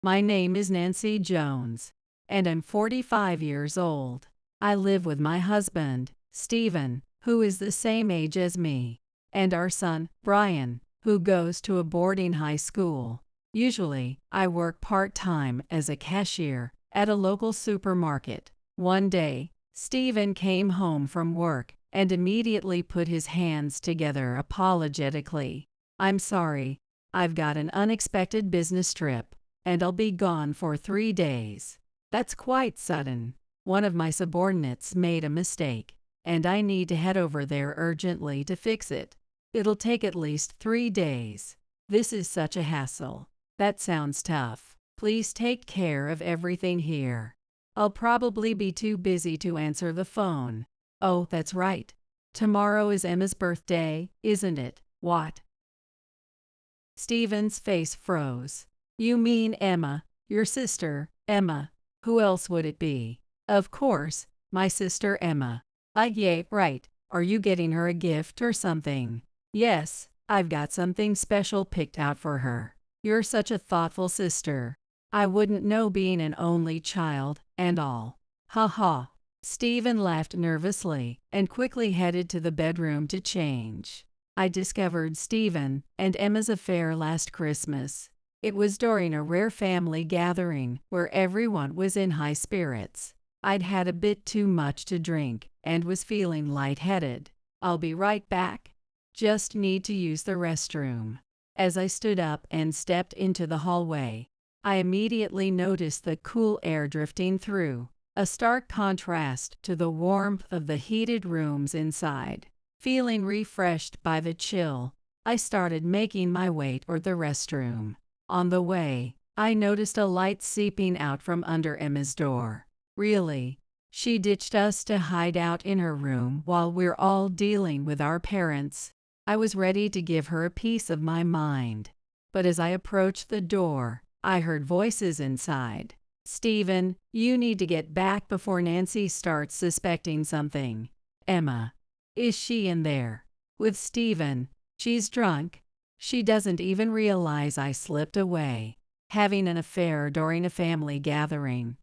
My name is Nancy Jones, and I'm 45 years old. I live with my husband, Stephen, who is the same age as me, and our son, Brian, who goes to a boarding high school. Usually, I work part-time as a cashier at a local supermarket. One day, Stephen came home from work and immediately put his hands together apologetically. "I'm sorry, I've got an unexpected business trip, and I'll be gone for 3 days. That's quite sudden. One of my subordinates made a mistake, and I need to head over there urgently to fix it. It'll take at least 3 days. This is such a hassle." "That sounds tough. Please take care of everything here. I'll probably be too busy to answer the phone." "Oh, that's right. Tomorrow is Emma's birthday, isn't it?" "What?" Stephen's face froze. "You mean Emma, your sister, Emma. Who else would it be?" "Of course, my sister Emma." Yeah, right. Are you getting her a gift or something?" "Yes, I've got something special picked out for her." "You're such a thoughtful sister. I wouldn't know, being an only child and all." "Ha ha." Stephen laughed nervously and quickly headed to the bedroom to change. I discovered Stephen and Emma's affair last Christmas. It was during a rare family gathering where everyone was in high spirits. I'd had a bit too much to drink and was feeling lightheaded. "I'll be right back. Just need to use the restroom." As I stood up and stepped into the hallway, I immediately noticed the cool air drifting through, a stark contrast to the warmth of the heated rooms inside. Feeling refreshed by the chill, I started making my way toward the restroom. On the way, I noticed a light seeping out from under Emma's door. Really? She ditched us to hide out in her room while we're all dealing with our parents. I was ready to give her a piece of my mind. But as I approached the door, I heard voices inside. "Stephen, you need to get back before Nancy starts suspecting something." "Emma? Is she in there?" "With Stephen. She's drunk. She doesn't even realize I slipped away. Having an affair during a family gathering."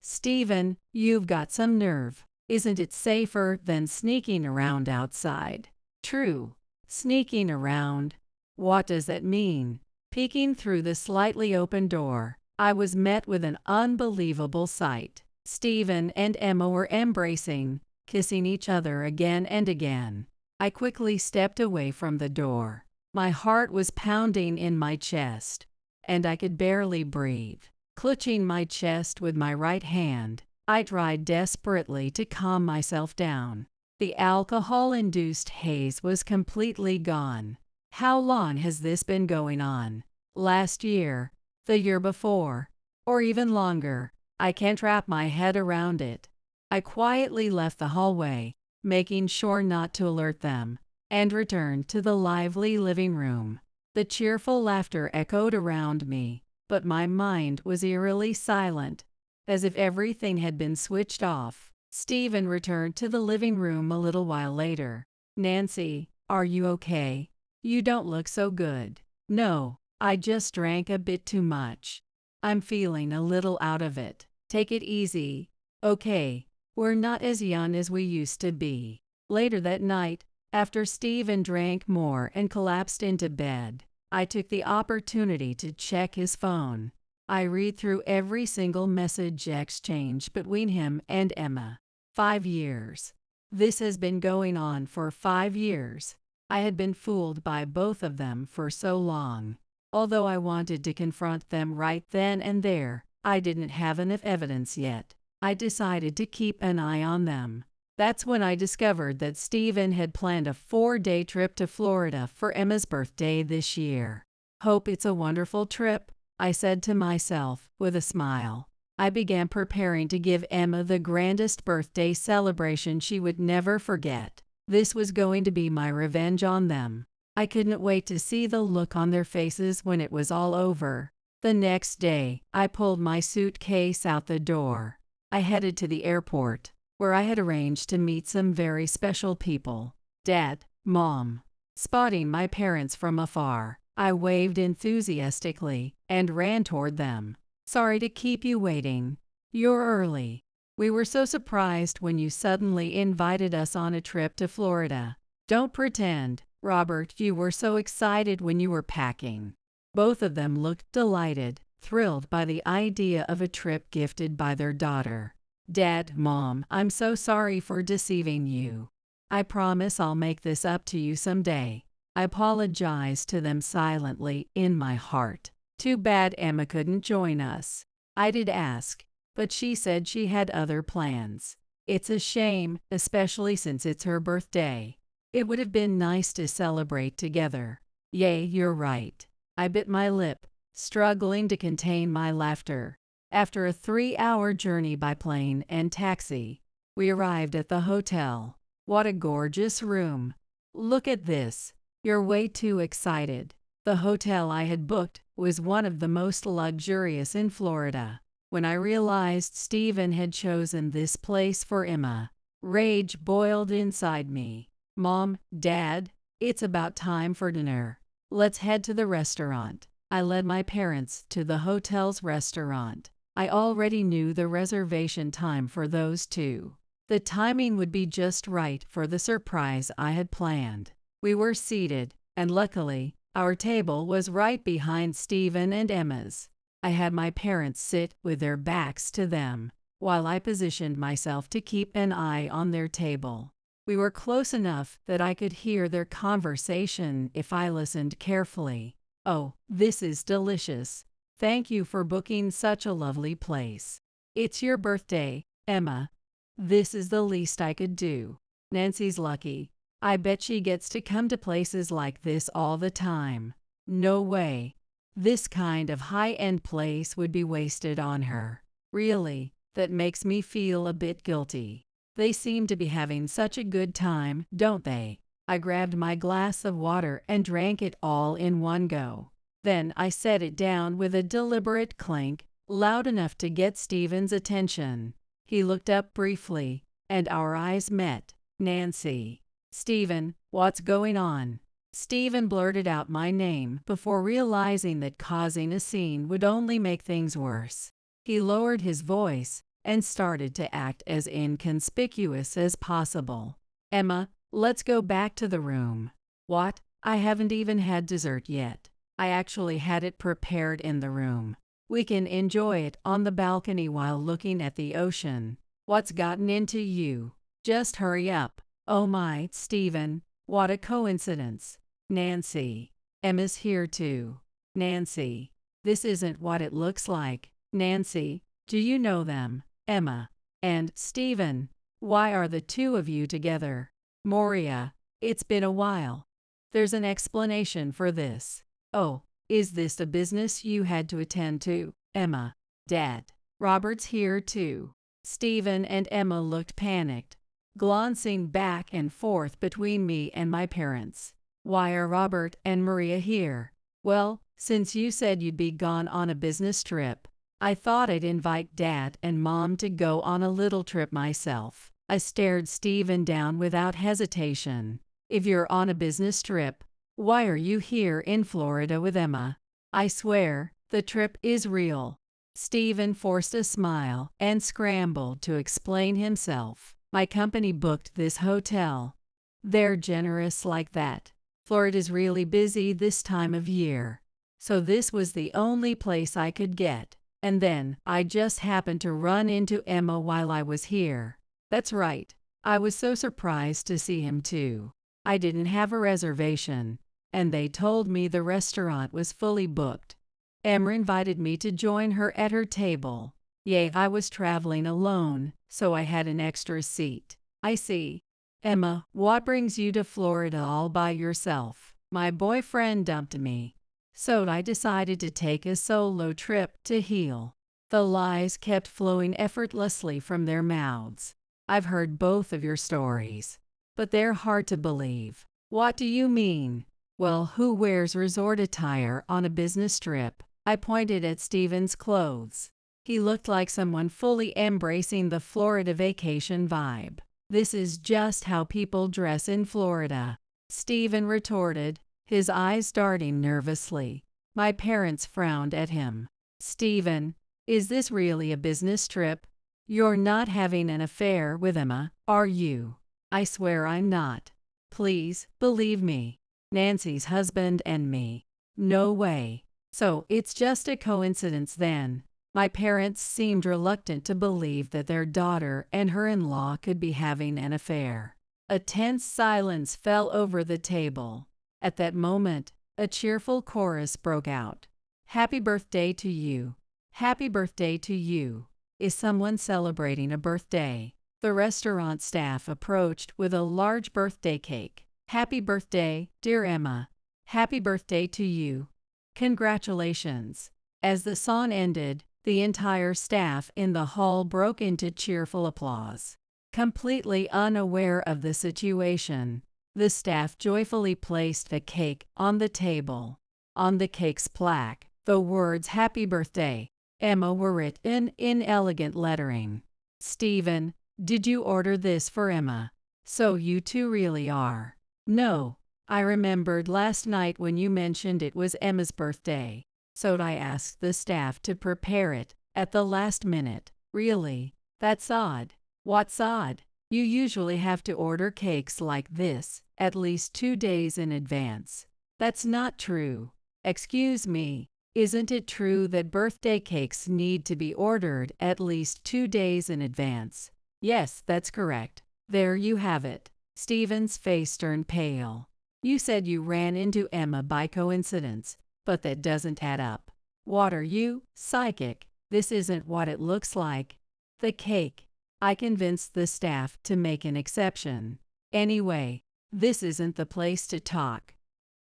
"Stephen, you've got some nerve. Isn't it safer than sneaking around outside?" "True. Sneaking around. What does that mean?" Peeking through the slightly open door, I was met with an unbelievable sight. Stephen and Emma were embracing, kissing each other again and again. I quickly stepped away from the door. My heart was pounding in my chest, and I could barely breathe. Clutching my chest with my right hand, I tried desperately to calm myself down. The alcohol-induced haze was completely gone. How long has this been going on? Last year? The year before? Or even longer? I can't wrap my head around it. I quietly left the hallway, making sure not to alert them, and returned to the lively living room. The cheerful laughter echoed around me, but my mind was eerily silent, as if everything had been switched off. Stephen returned to the living room a little while later. "Nancy, are you okay? You don't look so good." "No, I just drank a bit too much. I'm feeling a little out of it." "Take it easy, okay? We're not as young as we used to be." Later that night, after Stephen drank more and collapsed into bed, I took the opportunity to check his phone. I read through every single message exchange between him and Emma. 5 years. This has been going on for 5 years. I had been fooled by both of them for so long. Although I wanted to confront them right then and there, I didn't have enough evidence yet. I decided to keep an eye on them. That's when I discovered that Stephen had planned a 4-day trip to Florida for Emma's birthday this year. "Hope it's a wonderful trip," I said to myself with a smile. I began preparing to give Emma the grandest birthday celebration she would never forget. This was going to be my revenge on them. I couldn't wait to see the look on their faces when it was all over. The next day, I pulled my suitcase out the door. I headed to the airport, where I had arranged to meet some very special people. Dad, Mom. Spotting my parents from afar, I waved enthusiastically and ran toward them. Sorry to keep you waiting. You're early. We were so surprised when you suddenly invited us on a trip to Florida. Don't pretend, Robert, you were so excited when you were packing. Both of them looked delighted, thrilled by the idea of a trip gifted by their daughter. Dad, Mom, I'm so sorry for deceiving you. I promise I'll make this up to you someday. I apologized to them silently in my heart. Too bad Emma couldn't join us. I did ask, but she said she had other plans. It's a shame, especially since it's her birthday. It would have been nice to celebrate together. Yay, you're right. I bit my lip, struggling to contain my laughter. After a 3-hour journey by plane and taxi, we arrived at the hotel. What a gorgeous room. Look at this. You're way too excited. The hotel I had booked was one of the most luxurious in Florida. When I realized Stephen had chosen this place for Emma, rage boiled inside me. Mom, Dad, it's about time for dinner. Let's head to the restaurant. I led my parents to the hotel's restaurant. I already knew the reservation time for those two. The timing would be just right for the surprise I had planned. We were seated, and luckily, our table was right behind Stephen and Emma's. I had my parents sit with their backs to them, while I positioned myself to keep an eye on their table. We were close enough that I could hear their conversation if I listened carefully. Oh, this is delicious. Thank you for booking such a lovely place. It's your birthday, Emma. This is the least I could do. Nancy's lucky. I bet she gets to come to places like this all the time. No way. This kind of high-end place would be wasted on her. Really, that makes me feel a bit guilty. They seem to be having such a good time, don't they? I grabbed my glass of water and drank it all in one go. Then I set it down with a deliberate clink, loud enough to get Stephen's attention. He looked up briefly, and our eyes met. Nancy. Stephen, what's going on? Stephen blurted out my name before realizing that causing a scene would only make things worse. He lowered his voice and started to act as inconspicuous as possible. Emma, let's go back to the room. What? I haven't even had dessert yet. I actually had it prepared in the room. We can enjoy it on the balcony while looking at the ocean. What's gotten into you? Just hurry up. Oh my, Stephen, what a coincidence. Nancy. Emma's here too. Nancy. This isn't what it looks like. Nancy, do you know them? Emma. And Stephen. Why are the two of you together? Moria. It's been a while. There's an explanation for this. Oh, is this a business you had to attend to? Emma. Dad. Robert's here too. Stephen and Emma looked panicked, glancing back and forth between me and my parents. Why are Robert and Maria here? Well, since you said you'd be gone on a business trip, I thought I'd invite Dad and Mom to go on a little trip myself. I stared Stephen down without hesitation. If you're on a business trip, why are you here in Florida with Emma? I swear, the trip is real. Stephen forced a smile and scrambled to explain himself. My company booked this hotel. They're generous like that. Florida's really busy this time of year, so this was the only place I could get. And then I just happened to run into Emma while I was here. That's right. I was so surprised to see him too. I didn't have a reservation, and they told me the restaurant was fully booked. Emma invited me to join her at her table. Yay, I was traveling alone, so I had an extra seat. I see. Emma, what brings you to Florida all by yourself? My boyfriend dumped me, so I decided to take a solo trip to heal. The lies kept flowing effortlessly from their mouths. I've heard both of your stories, but they're hard to believe. What do you mean? Well, who wears resort attire on a business trip? I pointed at Stephen's clothes. He looked like someone fully embracing the Florida vacation vibe. This is just how people dress in Florida, Stephen retorted, his eyes darting nervously. My parents frowned at him. Stephen, Is this really a business trip? You're not having an affair with Emma, are you? I swear I'm not. Please, believe me. Nancy's husband and me. No way. So, it's just a coincidence then. My parents seemed reluctant to believe that their daughter and her in-law could be having an affair. A tense silence fell over the table. At that moment, a cheerful chorus broke out. Happy birthday to you. Happy birthday to you. Is someone celebrating a birthday? The restaurant staff approached with a large birthday cake. Happy birthday, dear Emma. Happy birthday to you. Congratulations. As the song ended, the entire staff in the hall broke into cheerful applause. Completely unaware of the situation, the staff joyfully placed the cake on the table. On the cake's plaque, the words Happy Birthday, Emma were written in elegant lettering. Stephen, did you order this for Emma? So you two really are. No, I remembered last night when you mentioned it was Emma's birthday, so I asked the staff to prepare it at the last minute. Really? That's odd. What's odd? You usually have to order cakes like this at least 2 days in advance. That's not true. Excuse me, isn't it true that birthday cakes need to be ordered at least 2 days in advance? Yes, that's correct. There you have it. Stephen's face turned pale. You said you ran into Emma by coincidence, but that doesn't add up. What are you, psychic? This isn't what it looks like. The cake. I convinced the staff to make an exception. Anyway, this isn't the place to talk.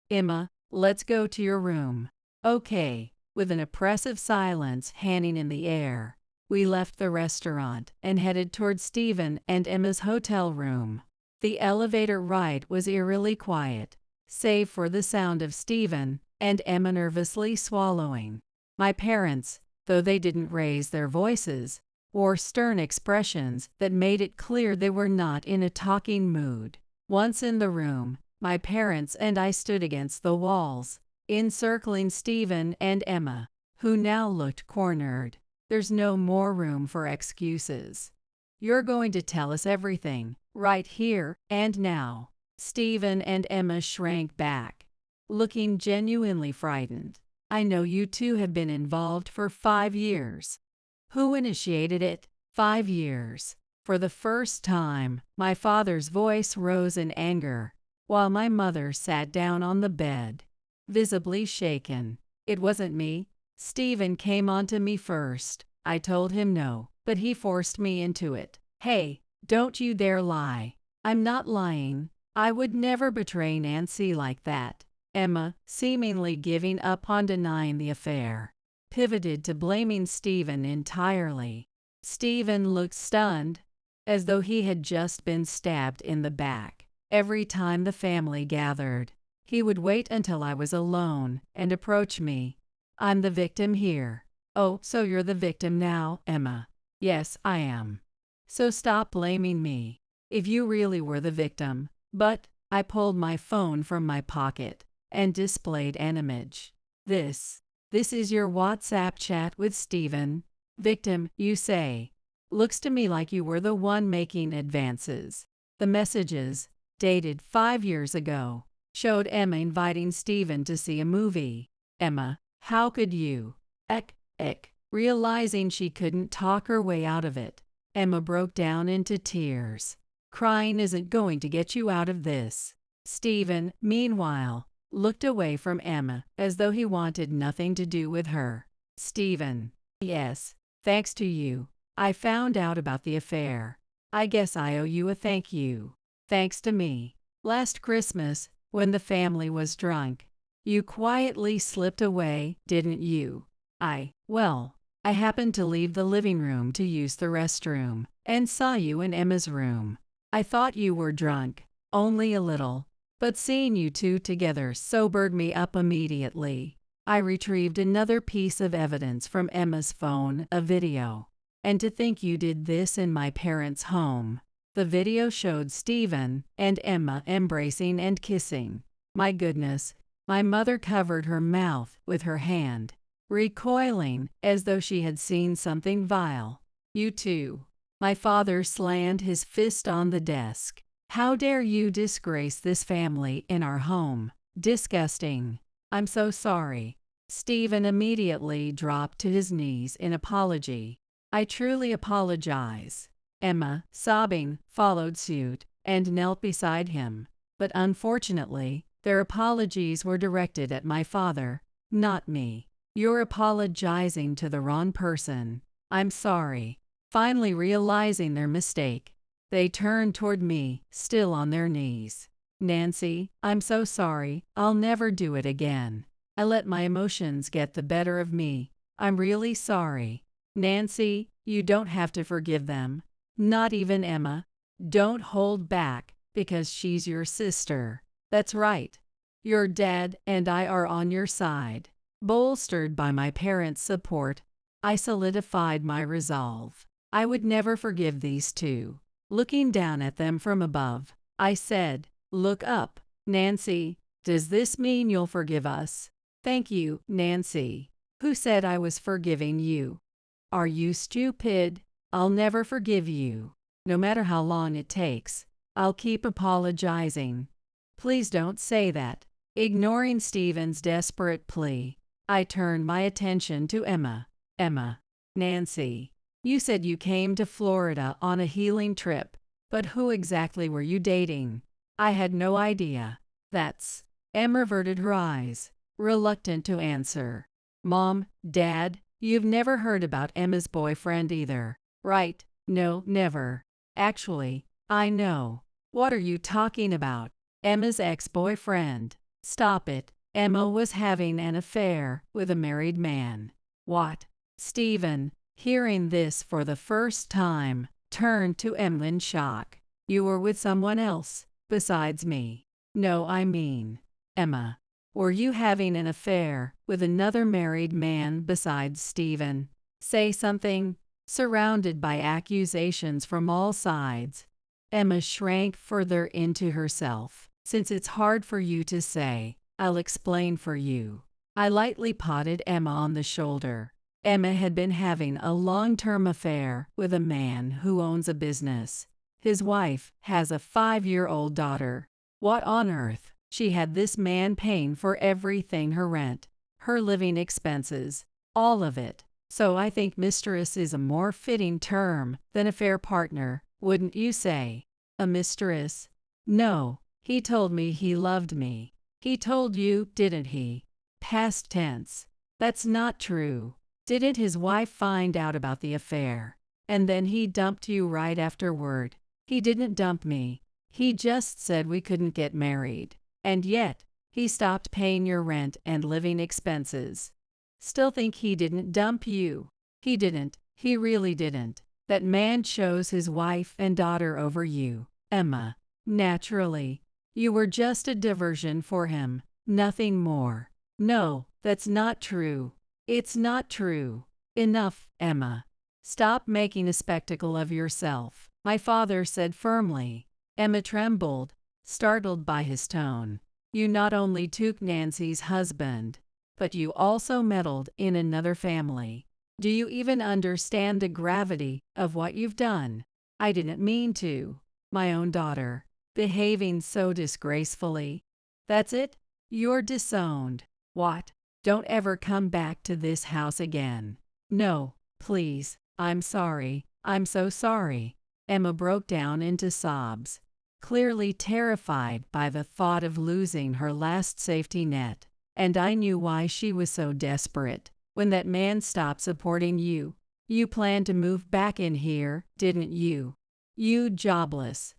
Emma, let's go to your room. Okay. With an oppressive silence hanging in the air, we left the restaurant and headed toward Stephen and Emma's hotel room. The elevator ride was eerily quiet, save for the sound of Stephen and Emma nervously swallowing. My parents, though they didn't raise their voices, wore stern expressions that made it clear they were not in a talking mood. Once in the room, my parents and I stood against the walls, encircling Stephen and Emma, who now looked cornered. There's no more room for excuses. You're going to tell us everything, right here and now. Stephen and Emma shrank back, looking genuinely frightened. I know you two have been involved for 5 years. Who initiated it? 5 years. For the first time, my father's voice rose in anger, while my mother sat down on the bed, visibly shaken. It wasn't me. Stephen came on to me first. I told him no, but he forced me into it. Hey, don't you dare lie. I'm not lying. I would never betray Nancy like that. Emma, seemingly giving up on denying the affair, pivoted to blaming Stephen entirely. Stephen looked stunned, as though he had just been stabbed in the back. Every time the family gathered, he would wait until I was alone and approach me. I'm the victim here. Oh, so you're the victim now, Emma? Yes, I am. So stop blaming me. If you really were the victim. But I pulled my phone from my pocket and displayed an image. This is your WhatsApp chat with Stephen. Victim, you say. Looks to me like you were the one making advances. The messages, dated 5 years ago, showed Emma inviting Stephen to see a movie. Emma, how could you? Realizing she couldn't talk her way out of it, Emma broke down into tears. Crying isn't going to get you out of this. Stephen, meanwhile, looked away from Emma as though he wanted nothing to do with her. Stephen, yes, thanks to you, I found out about the affair. I guess I owe you a thank you. Thanks to me. Last Christmas, when the family was drunk, you quietly slipped away, didn't you? I happened to leave the living room to use the restroom and saw you in Emma's room. I thought you were drunk, only a little, but seeing you two together sobered me up immediately. I retrieved another piece of evidence from Emma's phone, a video. And to think you did this in my parents' home. The video showed Stephen and Emma embracing and kissing. My goodness, my mother covered her mouth with her hand. recoiling as though she had seen something vile. You too. My father slammed his fist on the desk. How dare you disgrace this family in our home? Disgusting. I'm so sorry. Stephen immediately dropped to his knees in apology. I truly apologize. Emma, sobbing, followed suit and knelt beside him. But unfortunately, their apologies were directed at my father, not me. You're apologizing to the wrong person. I'm sorry. Finally realizing their mistake, they turned toward me, still on their knees. Nancy, I'm so sorry. I'll never do it again. I let my emotions get the better of me. I'm really sorry. Nancy, you don't have to forgive them. Not even Emma. Don't hold back, because she's your sister. That's right. Your dad and I are on your side. Bolstered by my parents' support, I solidified my resolve. I would never forgive these two. Looking down at them from above, I said, "Look up, Nancy. Does this mean you'll forgive us?" "Thank you, Nancy." "Who said I was forgiving you?" "Are you stupid? I'll never forgive you. No matter how long it takes, I'll keep apologizing." "Please don't say that." Ignoring Stephen's desperate plea, I turned my attention to Emma. "Emma, Nancy, you said you came to Florida on a healing trip, but who exactly were you dating?" "I had no idea." "That's—" Emma averted her eyes, reluctant to answer. "Mom, Dad, you've never heard about Emma's boyfriend either, right?" "No, never. Actually, I know." "What are you talking about?" "Emma's ex-boyfriend." "Stop it. Emma was having an affair with a married man." "What?" Stephen, hearing this for the first time, turned to Emma in shock. "You were with someone else, besides me?" "No, I mean, Emma, were you having an affair with another married man besides Stephen?" "Say something." Surrounded by accusations from all sides, Emma shrank further into herself. "Since it's hard for you to say, I'll explain for you." I lightly patted Emma on the shoulder. Emma had been having a long-term affair with a man who owns a business. His wife has a 5-year-old daughter. What on earth? She had this man paying for everything: her rent, her living expenses, all of it. So I think mistress is a more fitting term than affair partner, wouldn't you say? A mistress? No, he told me he loved me. He told you, didn't he? Past tense. That's not true. Didn't his wife find out about the affair, and then he dumped you right afterward? He didn't dump me. He just said we couldn't get married. And yet, he stopped paying your rent and living expenses. Still think he didn't dump you? He didn't. He really didn't. That man chose his wife and daughter over you, Emma. Naturally, you were just a diversion for him, nothing more. No, that's not true. It's not true. Enough, Emma. Stop making a spectacle of yourself, my father said firmly. Emma trembled, startled by his tone. You not only took Nancy's husband, but you also meddled in another family. Do you even understand the gravity of what you've done? I didn't mean to. My own daughter, behaving so disgracefully. That's it? You're disowned. What? Don't ever come back to this house again. No, please. I'm sorry. I'm so sorry. Emma broke down into sobs, clearly terrified by the thought of losing her last safety net. And I knew why she was so desperate. When that man stopped supporting you, you planned to move back in here, didn't you? You jobless.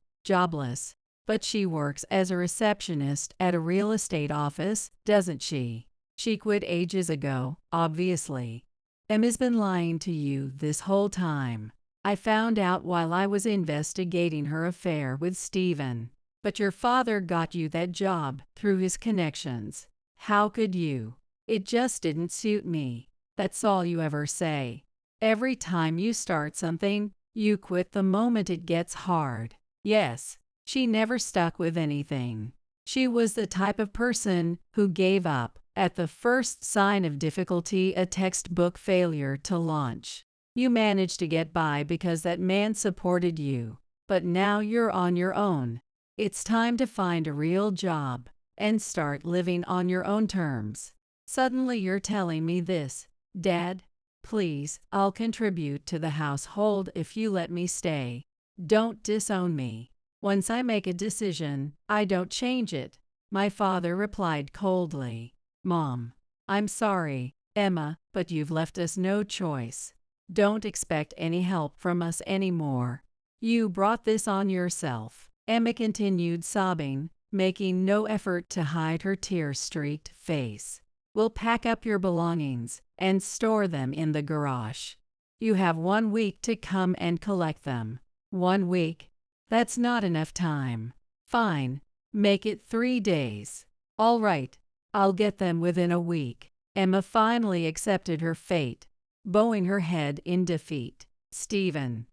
But she works as a receptionist at a real estate office, doesn't she? She quit ages ago, obviously. Emma's been lying to you this whole time. I found out while I was investigating her affair with Stephen. But your father got you that job through his connections. How could you? It just didn't suit me. That's all you ever say. Every time you start something, you quit the moment it gets hard. Yes, she never stuck with anything. She was the type of person who gave up At the first sign of difficulty, a textbook failure to launch. You managed to get by because that man supported you, but now you're on your own. It's time to find a real job and start living on your own terms. Suddenly you're telling me this, Dad? Please, I'll contribute to the household if you let me stay. Don't disown me. Once I make a decision, I don't change it, my father replied coldly. Mom, I'm sorry, Emma, but you've left us no choice. Don't expect any help from us anymore. You brought this on yourself. Emma continued sobbing, making no effort to hide her tear-streaked face. We'll pack up your belongings and store them in the garage. You have 1 week to come and collect them. 1 week? That's not enough time. Fine, make it 3 days. All right, I'll get them within a week. Emma finally accepted her fate, bowing her head in defeat. Stephen,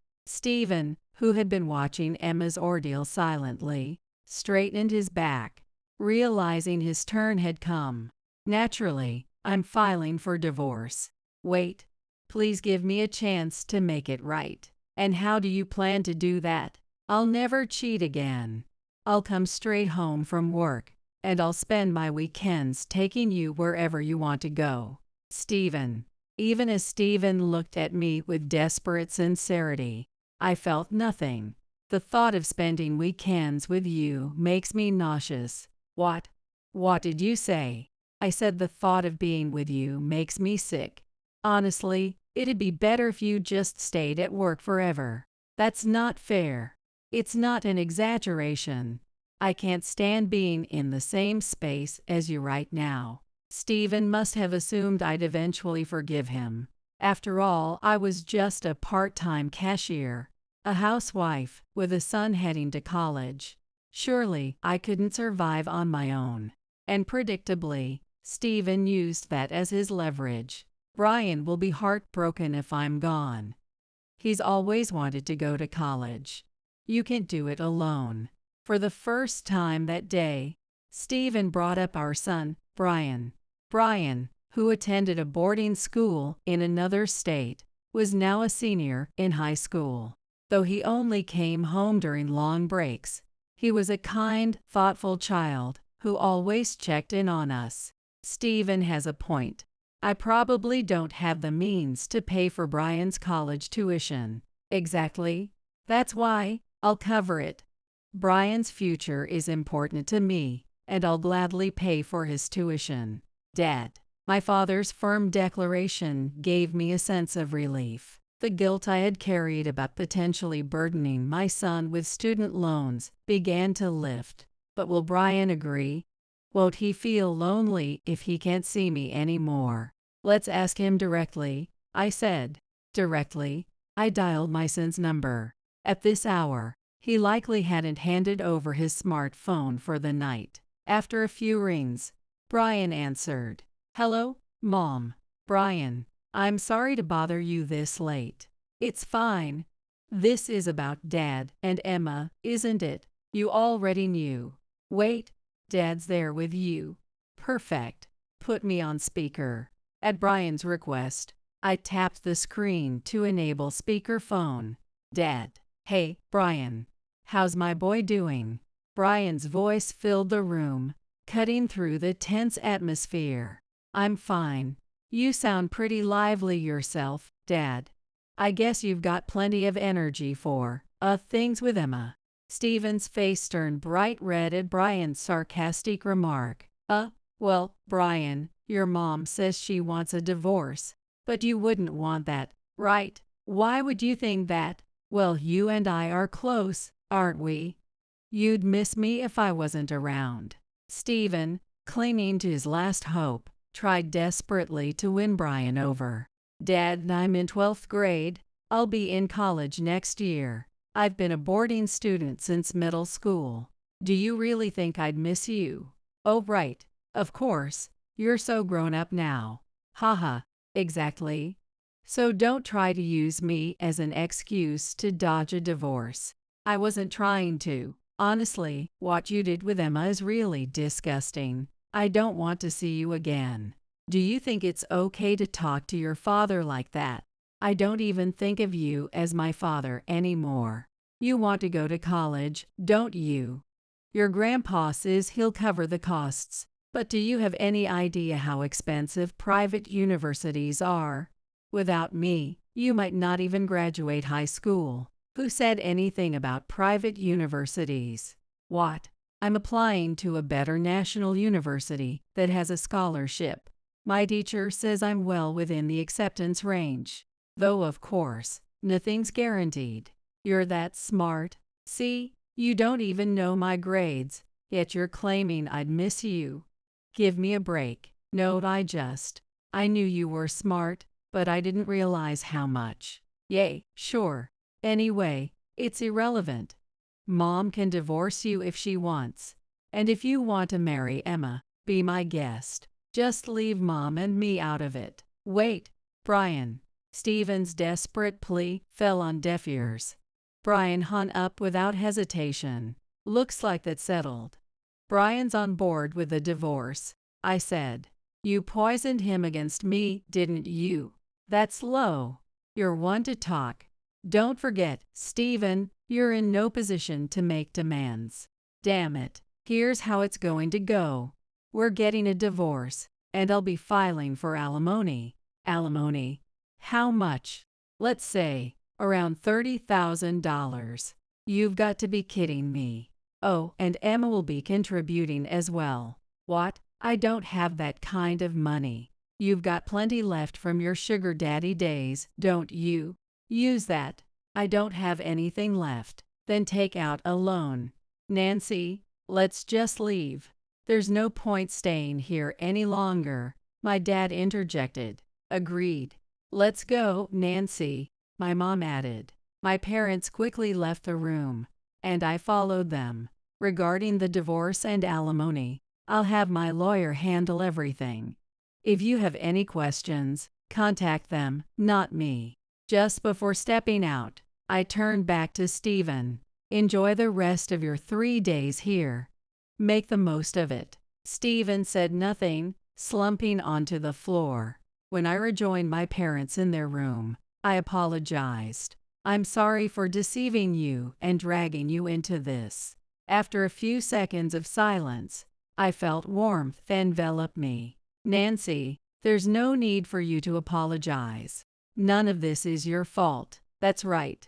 who had been watching Emma's ordeal silently, straightened his back, realizing his turn had come. Naturally, I'm filing for divorce. Wait, please give me a chance to make it right. And how do you plan to do that? I'll never cheat again. I'll come straight home from work, and I'll spend my weekends taking you wherever you want to go. Stephen. Even as Stephen looked at me with desperate sincerity, I felt nothing. The thought of spending weekends with you makes me nauseous. What? What did you say? I said the thought of being with you makes me sick. Honestly, it'd be better if you just stayed at work forever. That's not fair. It's not an exaggeration. I can't stand being in the same space as you right now. Stephen must have assumed I'd eventually forgive him. After all, I was just a part-time cashier, a housewife with a son heading to college. Surely I couldn't survive on my own. And predictably, Stephen used that as his leverage. Brian will be heartbroken if I'm gone. He's always wanted to go to college. You can't do it alone. For the first time that day, Stephen brought up our son, Brian. Brian, who attended a boarding school in another state, was now a senior in high school. Though he only came home during long breaks, he was a kind, thoughtful child who always checked in on us. Stephen has a point. I probably don't have the means to pay for Brian's college tuition. Exactly. That's why I'll cover it. Brian's future is important to me, and I'll gladly pay for his tuition. Dad. My father's firm declaration gave me a sense of relief. The guilt I had carried about potentially burdening my son with student loans began to lift. But will Brian agree? Won't he feel lonely if he can't see me anymore? Let's ask him directly, I said. Directly? I dialed my son's number. At this hour, he likely hadn't handed over his smartphone for the night. After a few rings, Brian answered. Hello, Mom. Brian, I'm sorry to bother you this late. It's fine. This is about Dad and Emma, isn't it? You already knew. Wait, Dad's there with you. Perfect. Put me on speaker. At Brian's request, I tapped the screen to enable speakerphone. Dad. Hey, Brian. How's my boy doing? Brian's voice filled the room, cutting through the tense atmosphere. I'm fine. You sound pretty lively yourself, Dad. I guess you've got plenty of energy for things with Emma. Stephen's face turned bright red at Brian's sarcastic remark. Well, Brian, your mom says she wants a divorce. But you wouldn't want that, right? Why would you think that? Well, you and I are close, aren't we? You'd miss me if I wasn't around. Stephen, clinging to his last hope, tried desperately to win Brian over. Dad, I'm in 12th grade. I'll be in college next year. I've been a boarding student since middle school. Do you really think I'd miss you? Oh, right. Of course. You're so grown up now. Haha, exactly. So don't try to use me as an excuse to dodge a divorce. I wasn't trying to. Honestly, what you did with Emma is really disgusting. I don't want to see you again. Do you think it's okay to talk to your father like that? I don't even think of you as my father anymore. You want to go to college, don't you? Your grandpa says he'll cover the costs. But do you have any idea how expensive private universities are? Without me, you might not even graduate high school. Who said anything about private universities? What? I'm applying to a better national university that has a scholarship. My teacher says I'm well within the acceptance range. Though, of course, nothing's guaranteed. You're that smart. See, you don't even know my grades, yet you're claiming I'd miss you. Give me a break. No, I knew you were smart, but I didn't realize how much. Yay, sure. Anyway, it's irrelevant. Mom can divorce you if she wants. And if you want to marry Emma, be my guest. Just leave Mom and me out of it. Wait, Brian. Stephen's desperate plea fell on deaf ears. Brian hung up without hesitation. Looks like that's settled. Brian's on board with the divorce, I said. You poisoned him against me, didn't you? That's low. You're one to talk. Don't forget, Stephen, you're in no position to make demands. Damn it. Here's how it's going to go. We're getting a divorce, and I'll be filing for alimony. Alimony? How much? Let's say, around $30,000. You've got to be kidding me. Oh, and Emma will be contributing as well. What? I don't have that kind of money. You've got plenty left from your sugar daddy days, don't you? Use that. I don't have anything left. Then take out a loan. Nancy, let's just leave. There's no point staying here any longer, my dad interjected. Agreed. Let's go, Nancy, my mom added. My parents quickly left the room, and I followed them. Regarding the divorce and alimony, I'll have my lawyer handle everything. If you have any questions, contact them, not me. Just before stepping out, I turned back to Stephen. Enjoy the rest of your 3 days here. Make the most of it. Stephen said nothing, slumping onto the floor. When I rejoined my parents in their room, I apologized. I'm sorry for deceiving you and dragging you into this. After a few seconds of silence, I felt warmth envelop me. Nancy, there's no need for you to apologize. None of this is your fault. That's right.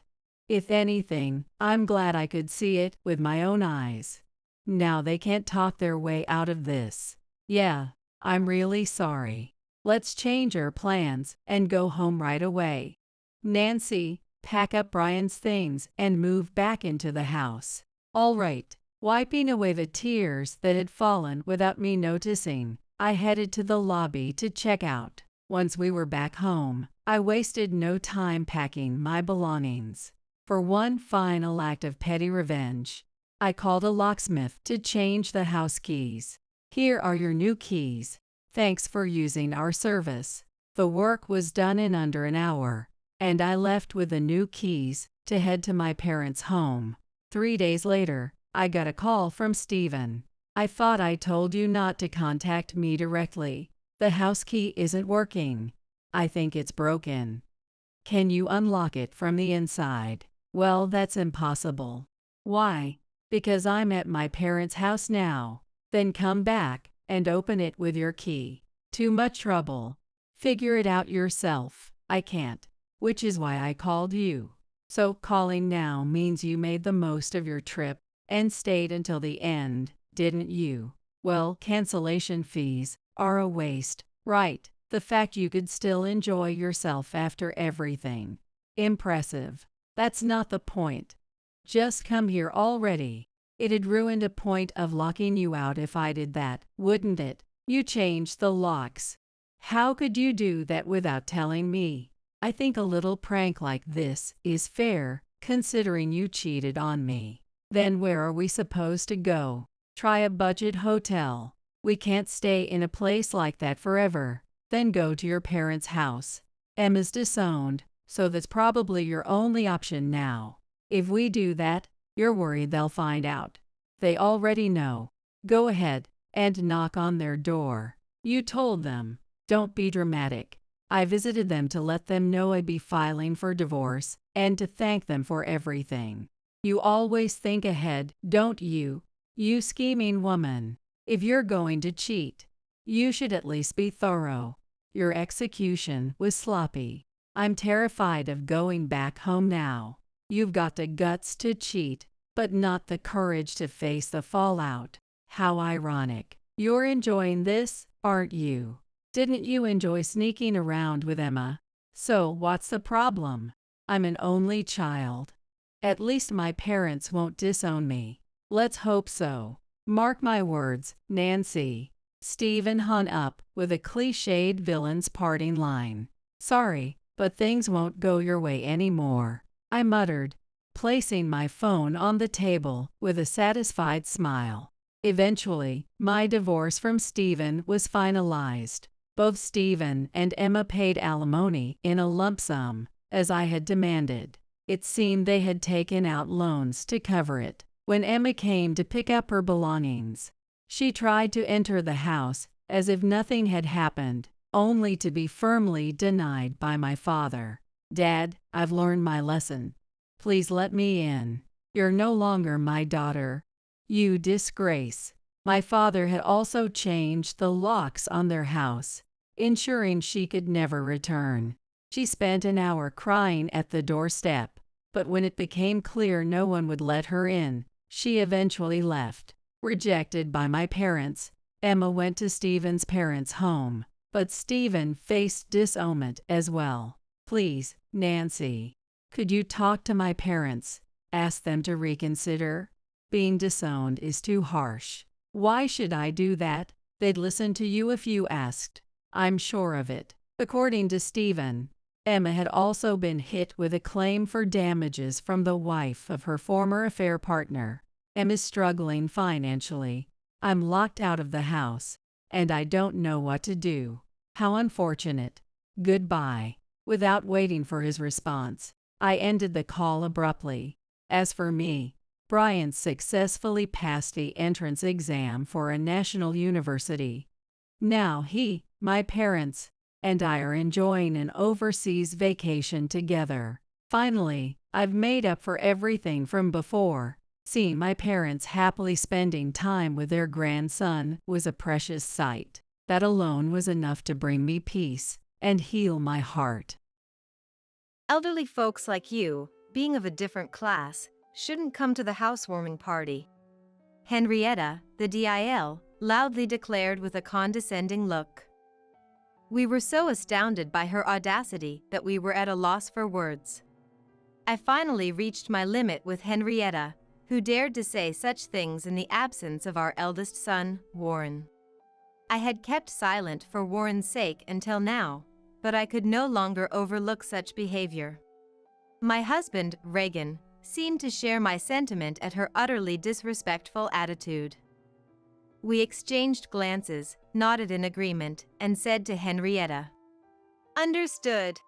If anything, I'm glad I could see it with my own eyes. Now they can't talk their way out of this. Yeah, I'm really sorry. Let's change our plans and go home right away. Nancy, pack up Brian's things and move back into the house. All right. Wiping away the tears that had fallen without me noticing, I headed to the lobby to check out. Once we were back home, I wasted no time packing my belongings. For one final act of petty revenge, I called a locksmith to change the house keys. Here are your new keys. Thanks for using our service. The work was done in under an hour, and I left with the new keys to head to my parents' home. 3 days later, I got a call from Stephen. I thought I told you not to contact me directly. The house key isn't working. I think it's broken. Can you unlock it from the inside? Well, that's impossible. Why? Because I'm at my parents' house now. Then come back and open it with your key. Too much trouble. Figure it out yourself. I can't. Which is why I called you. So calling now means you made the most of your trip and stayed until the end, didn't you? Well, cancellation fees are a waste, right? The fact you could still enjoy yourself after everything. Impressive. That's not the point. Just come here already. It'd ruined a point of locking you out if I did that, wouldn't it? You changed the locks. How could you do that without telling me? I think a little prank like this is fair, considering you cheated on me. Then where are we supposed to go? Try a budget hotel. We can't stay in a place like that forever. Then go to your parents' house. Emma's disowned, so that's probably your only option now. If we do that, you're worried they'll find out. They already know. Go ahead, and knock on their door. You told them, "Don't be dramatic." I visited them to let them know I'd be filing for divorce and to thank them for everything. You always think ahead, don't you? You scheming woman. If you're going to cheat, you should at least be thorough. Your execution was sloppy. I'm terrified of going back home now. You've got the guts to cheat, but not the courage to face the fallout. How ironic. You're enjoying this, aren't you? Didn't you enjoy sneaking around with Emma? So what's the problem? I'm an only child. At least my parents won't disown me. Let's hope so. Mark my words, Nancy. Stephen hung up with a cliched villain's parting line. Sorry, but things won't go your way anymore, I muttered, placing my phone on the table with a satisfied smile. Eventually, my divorce from Stephen was finalized. Both Stephen and Emma paid alimony in a lump sum, as I had demanded. It seemed they had taken out loans to cover it. When Emma came to pick up her belongings, she tried to enter the house as if nothing had happened, only to be firmly denied by my father. "Dad, I've learned my lesson. Please let me in. You're no longer my daughter. You disgrace." My father had also changed the locks on their house, ensuring she could never return. She spent an hour crying at the doorstep, but when it became clear no one would let her in, she eventually left. Rejected by my parents, Emma went to Stephen's parents' home, but Stephen faced disownment as well. "Please, Nancy, could you talk to my parents, ask them to reconsider? Being disowned is too harsh." "Why should I do that? They'd listen to you if you asked. I'm sure of it." According to Stephen, Emma had also been hit with a claim for damages from the wife of her former affair partner. Emma's struggling financially. I'm locked out of the house, and I don't know what to do. How unfortunate. Goodbye. Without waiting for his response, I ended the call abruptly. As for me, Brian successfully passed the entrance exam for a national university. Now he, my parents, and I are enjoying an overseas vacation together. Finally, I've made up for everything from before. Seeing my parents happily spending time with their grandson was a precious sight. That alone was enough to bring me peace and heal my heart. Elderly folks like you, being of a different class, shouldn't come to the housewarming party. Henrietta, the DIL, loudly declared with a condescending look. We were so astounded by her audacity that we were at a loss for words. I finally reached my limit with Henrietta, who dared to say such things in the absence of our eldest son, Warren. I had kept silent for Warren's sake until now, but I could no longer overlook such behavior. My husband, Reagan, seemed to share my sentiment at her utterly disrespectful attitude. We exchanged glances, nodded in agreement, and said to Henrietta, "Understood."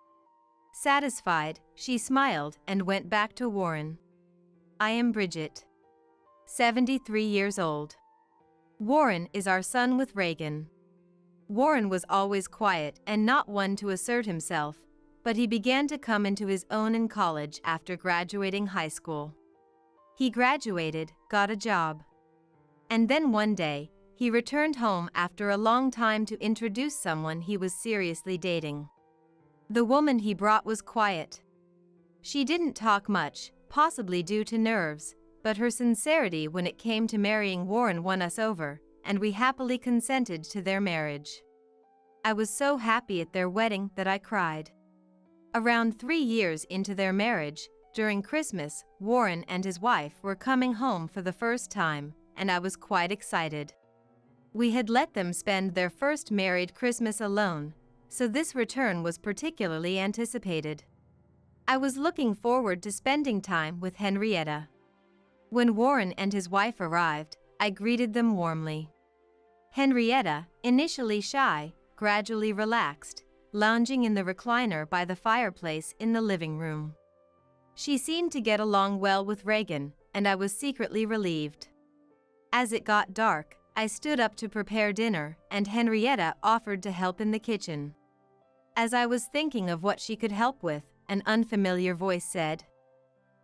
Satisfied, she smiled and went back to Warren. I am Bridget, 73 years old. Warren is our son with Reagan. Warren was always quiet and not one to assert himself, but he began to come into his own in college after graduating high school. He graduated, got a job. And then one day, he returned home after a long time to introduce someone he was seriously dating. The woman he brought was quiet. She didn't talk much, possibly due to nerves, but her sincerity when it came to marrying Warren won us over, and we happily consented to their marriage. I was so happy at their wedding that I cried. Around 3 years into their marriage, during Christmas, Warren and his wife were coming home for the first time, and I was quite excited. We had let them spend their first married Christmas alone, so this return was particularly anticipated. I was looking forward to spending time with Henrietta. When Warren and his wife arrived, I greeted them warmly. Henrietta, initially shy, gradually relaxed, lounging in the recliner by the fireplace in the living room. She seemed to get along well with Reagan, and I was secretly relieved. As it got dark, I stood up to prepare dinner, and Henrietta offered to help in the kitchen. As I was thinking of what she could help with, an unfamiliar voice said,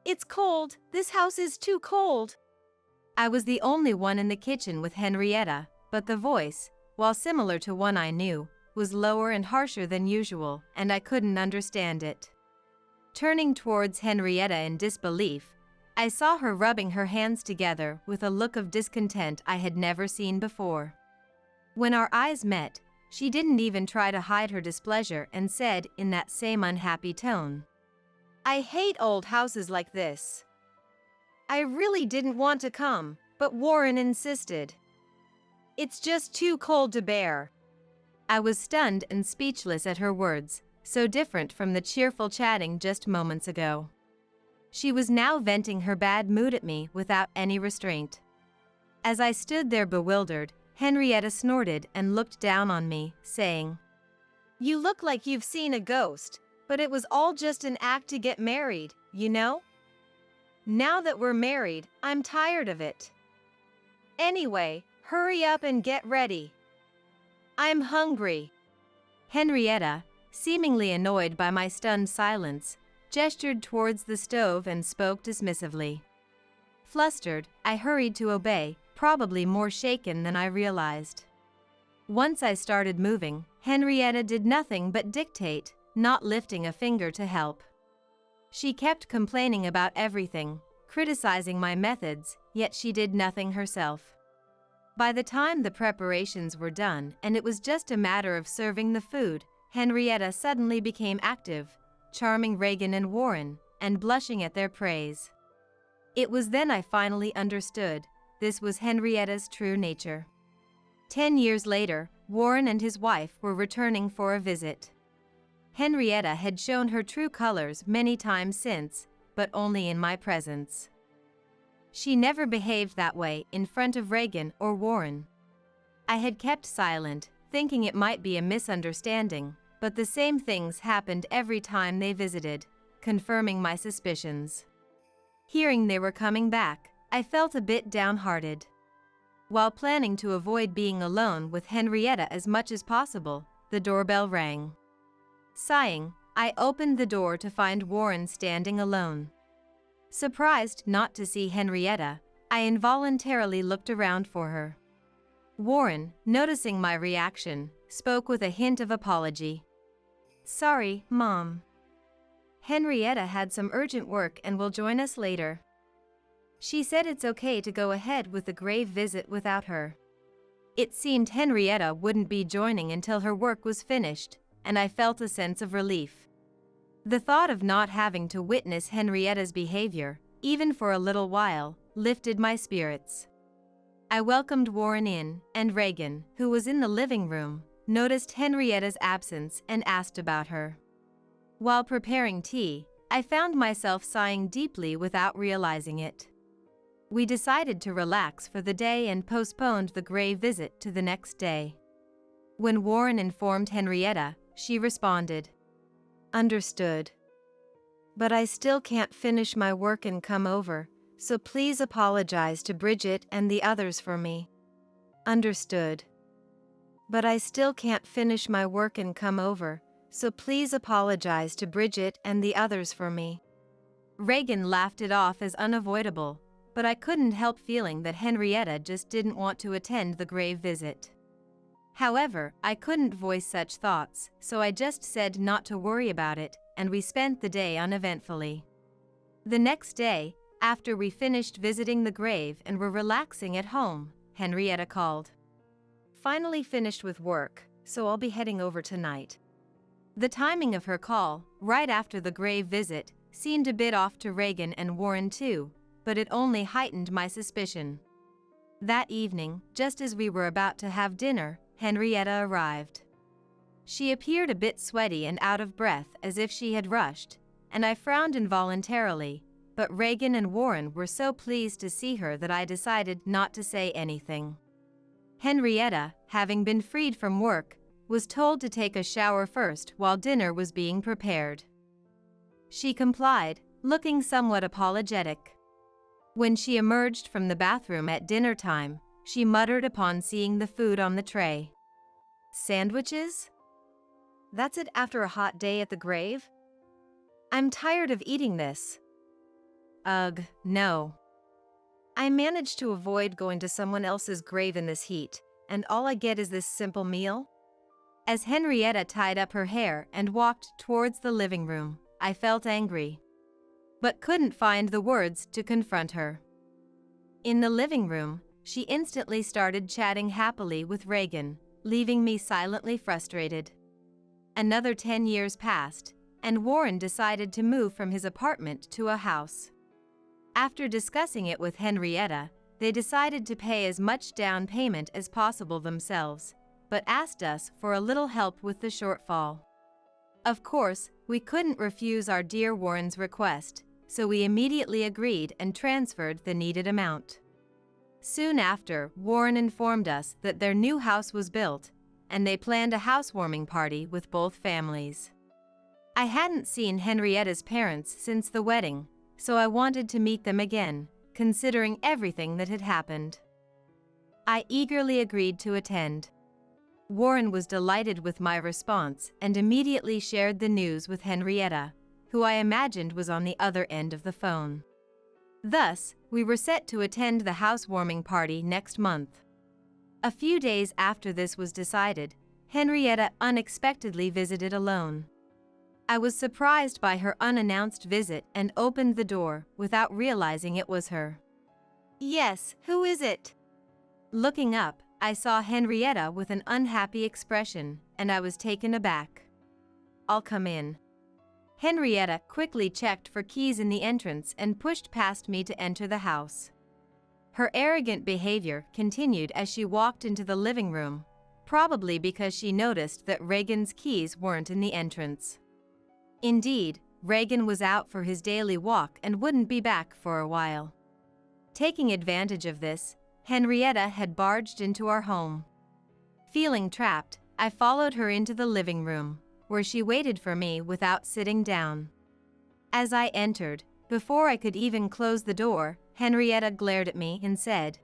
"It's cold. This house is too cold." I was the only one in the kitchen with Henrietta, but the voice, while similar to one I knew, was lower and harsher than usual, and I couldn't understand it. Turning towards Henrietta in disbelief, I saw her rubbing her hands together with a look of discontent I had never seen before. When our eyes met, she didn't even try to hide her displeasure and said in that same unhappy tone, "I hate old houses like this. I really didn't want to come, but Warren insisted. It's just too cold to bear." I was stunned and speechless at her words, so different from the cheerful chatting just moments ago. She was now venting her bad mood at me without any restraint. As I stood there bewildered, Henrietta snorted and looked down on me, saying, "You look like you've seen a ghost, but it was all just an act to get married, you know? Now that we're married, I'm tired of it. Anyway, hurry up and get ready. I'm hungry." Henrietta, seemingly annoyed by my stunned silence, gestured towards the stove and spoke dismissively. Flustered, I hurried to obey, probably more shaken than I realized. Once I started moving, Henrietta did nothing but dictate, not lifting a finger to help. She kept complaining about everything, criticizing my methods, yet she did nothing herself. By the time the preparations were done and it was just a matter of serving the food, Henrietta suddenly became active, charming Reagan and Warren, and blushing at their praise. It was then I finally understood, this was Henrietta's true nature. 10 years later, Warren and his wife were returning for a visit. Henrietta had shown her true colors many times since, but only in my presence. She never behaved that way in front of Reagan or Warren. I had kept silent, thinking it might be a misunderstanding, but the same things happened every time they visited, confirming my suspicions. Hearing they were coming back, I felt a bit downhearted. While planning to avoid being alone with Henrietta as much as possible, the doorbell rang. Sighing, I opened the door to find Warren standing alone. Surprised not to see Henrietta, I involuntarily looked around for her. Warren, noticing my reaction, spoke with a hint of apology. "Sorry, Mom. Henrietta had some urgent work and will join us later. She said it's okay to go ahead with the grave visit without her." It seemed Henrietta wouldn't be joining until her work was finished, and I felt a sense of relief. The thought of not having to witness Henrietta's behavior, even for a little while, lifted my spirits. I welcomed Warren in, and Reagan, who was in the living room, noticed Henrietta's absence and asked about her. While preparing tea, I found myself sighing deeply without realizing it. We decided to relax for the day and postponed the grave visit to the next day. When Warren informed Henrietta, she responded, "Understood. But I still can't finish my work and come over, so please apologize to Bridget and the others for me." "Understood. But I still can't finish my work and come over, so please apologize to Bridget and the others for me." Reagan laughed it off as unavoidable, but I couldn't help feeling that Henrietta just didn't want to attend the grave visit. However, I couldn't voice such thoughts, so I just said not to worry about it, and we spent the day uneventfully. The next day, after we finished visiting the grave and were relaxing at home, Henrietta called. "Finally finished with work, so I'll be heading over tonight." The timing of her call, right after the grave visit, seemed a bit off to Reagan and Warren too, but it only heightened my suspicion. That evening, just as we were about to have dinner, Henrietta arrived. She appeared a bit sweaty and out of breath, as if she had rushed, and I frowned involuntarily, but Reagan and Warren were so pleased to see her that I decided not to say anything. Henrietta, having been freed from work, was told to take a shower first while dinner was being prepared. She complied, looking somewhat apologetic. When she emerged from the bathroom at dinner time, she muttered upon seeing the food on the tray. Sandwiches? That's it after a hot day at the grave? I'm tired of eating this. Ugh, no. I managed to avoid going to someone else's grave in this heat, and all I get is this simple meal? As Henrietta tied up her hair and walked towards the living room, I felt angry, but couldn't find the words to confront her. In the living room, she instantly started chatting happily with Reagan, leaving me silently frustrated. Another 10 years passed, and Warren decided to move from his apartment to a house. After discussing it with Henrietta, they decided to pay as much down payment as possible themselves, but asked us for a little help with the shortfall. Of course, we couldn't refuse our dear Warren's request, so we immediately agreed and transferred the needed amount. Soon after, Warren informed us that their new house was built, and they planned a housewarming party with both families. I hadn't seen Henrietta's parents since the wedding, so I wanted to meet them again, considering everything that had happened. I eagerly agreed to attend. Warren was delighted with my response and immediately shared the news with Henrietta, who I imagined was on the other end of the phone. Thus, we were set to attend the housewarming party next month. A few days after this was decided, Henrietta unexpectedly visited alone. I was surprised by her unannounced visit and opened the door without realizing it was her. Yes, who is it? Looking up, I saw Henrietta with an unhappy expression, and I was taken aback. I'll come in. Henrietta quickly checked for keys in the entrance and pushed past me to enter the house. Her arrogant behavior continued as she walked into the living room, probably because she noticed that Reagan's keys weren't in the entrance. Indeed, Reagan was out for his daily walk and wouldn't be back for a while. Taking advantage of this, Henrietta had barged into our home. Feeling trapped, I followed her into the living room, where she waited for me without sitting down. As I entered, before I could even close the door, Henrietta glared at me and said,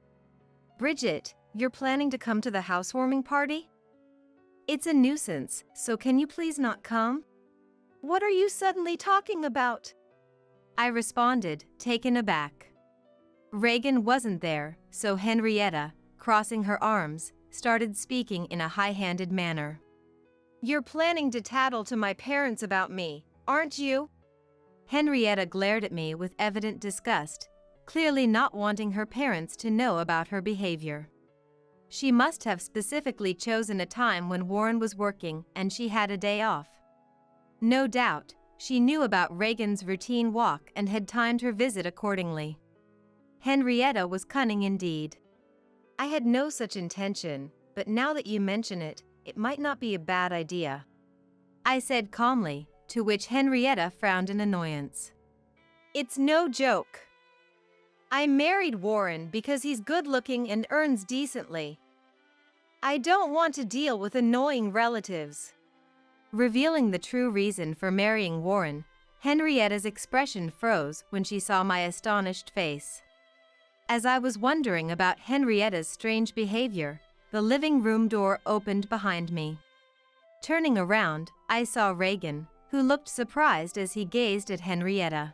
"Bridget, you're planning to come to the housewarming party? It's a nuisance, so can you please not come? What are you suddenly talking about?" I responded, taken aback. Reagan wasn't there, so Henrietta, crossing her arms, started speaking in a high-handed manner. "You're planning to tattle to my parents about me, aren't you?" Henrietta glared at me with evident disgust, clearly not wanting her parents to know about her behavior. She must have specifically chosen a time when Warren was working and she had a day off. No doubt, she knew about Reagan's routine walk and had timed her visit accordingly. Henrietta was cunning indeed. I had no such intention, but now that you mention it, it might not be a bad idea, I said calmly, to which Henrietta frowned in annoyance. It's no joke. I married Warren because he's good-looking and earns decently. I don't want to deal with annoying relatives. Revealing the true reason for marrying Warren, Henrietta's expression froze when she saw my astonished face. As I was wondering about Henrietta's strange behavior, the living room door opened behind me. Turning around, I saw Reagan, who looked surprised as he gazed at Henrietta.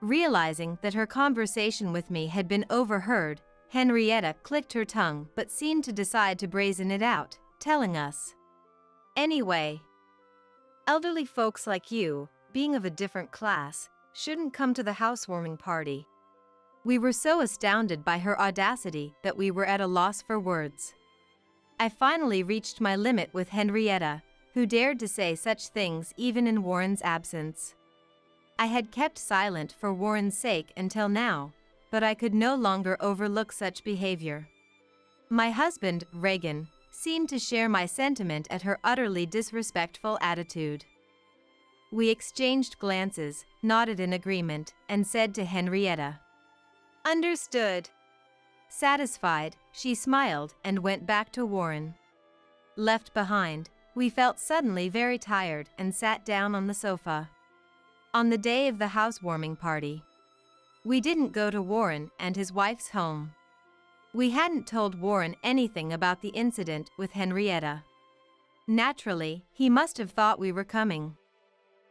Realizing that her conversation with me had been overheard, Henrietta clicked her tongue but seemed to decide to brazen it out, telling us, "Anyway, elderly folks like you, being of a different class, shouldn't come to the housewarming party." We were so astounded by her audacity that we were at a loss for words. I finally reached my limit with Henrietta, who dared to say such things even in Warren's absence. I had kept silent for Warren's sake until now, but I could no longer overlook such behavior. My husband, Reagan, seemed to share my sentiment at her utterly disrespectful attitude. We exchanged glances, nodded in agreement, and said to Henrietta, "Understood." Satisfied, she smiled and went back to Warren. Left behind, we felt suddenly very tired and sat down on the sofa. On the day of the housewarming party, we didn't go to Warren and his wife's home. We hadn't told Warren anything about the incident with Henrietta. Naturally, he must have thought we were coming.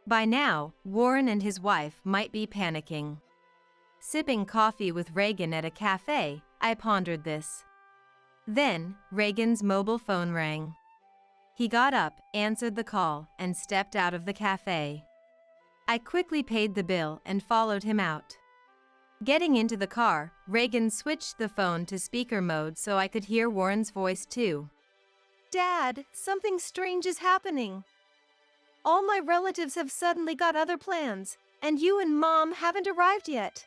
By now, Warren and his wife might be panicking. Sipping coffee with Reagan at a cafe, I pondered this. Then, Reagan's mobile phone rang. He got up, answered the call, and stepped out of the cafe. I quickly paid the bill and followed him out. Getting into the car, Reagan switched the phone to speaker mode so I could hear Warren's voice too. Dad, something strange is happening. All my relatives have suddenly got other plans, and you and Mom haven't arrived yet.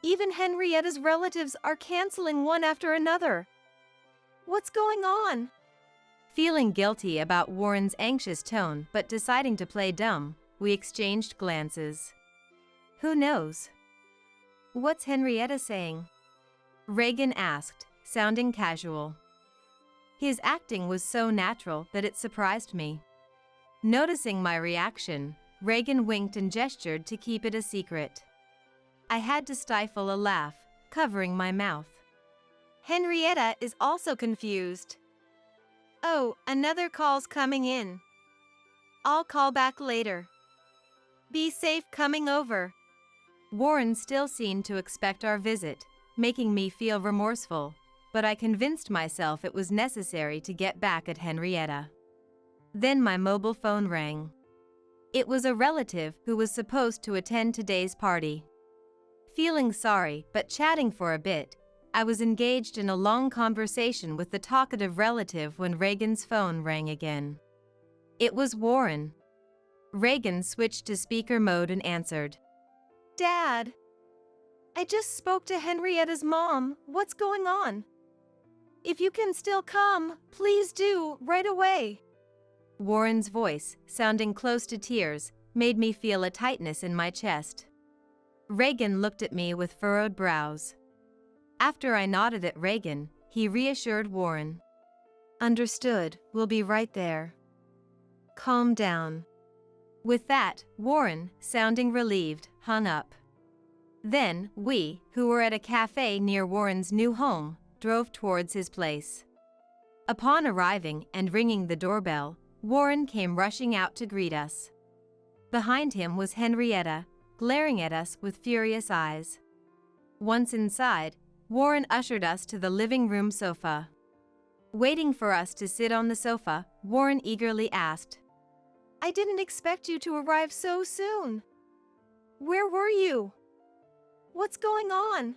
Even Henrietta's relatives are canceling one after another. What's going on? Feeling guilty about Warren's anxious tone but deciding to play dumb, we exchanged glances. Who knows? What's Henrietta saying? Reagan asked, sounding casual. His acting was so natural that it surprised me. Noticing my reaction, Reagan winked and gestured to keep it a secret. I had to stifle a laugh, covering my mouth. Henrietta is also confused. Oh, another call's coming in. I'll call back later. Be safe coming over. Warren still seemed to expect our visit, making me feel remorseful, but I convinced myself it was necessary to get back at Henrietta. Then my mobile phone rang. It was a relative who was supposed to attend today's party. Feeling sorry but chatting for a bit, I was engaged in a long conversation with the talkative relative when Reagan's phone rang again. It was Warren. Reagan switched to speaker mode and answered. Dad, I just spoke to Henrietta's mom. What's going on? If you can still come, please do, right away. Warren's voice, sounding close to tears, made me feel a tightness in my chest. Reagan looked at me with furrowed brows. After I nodded at Reagan, he reassured Warren. Understood, we'll be right there. Calm down. With that, Warren, sounding relieved, hung up. Then, we, who were at a cafe near Warren's new home, drove towards his place. Upon arriving and ringing the doorbell, Warren came rushing out to greet us. Behind him was Henrietta, glaring at us with furious eyes. Once inside, Warren ushered us to the living room sofa. Waiting for us to sit on the sofa, Warren eagerly asked, I didn't expect you to arrive so soon. Where were you? What's going on?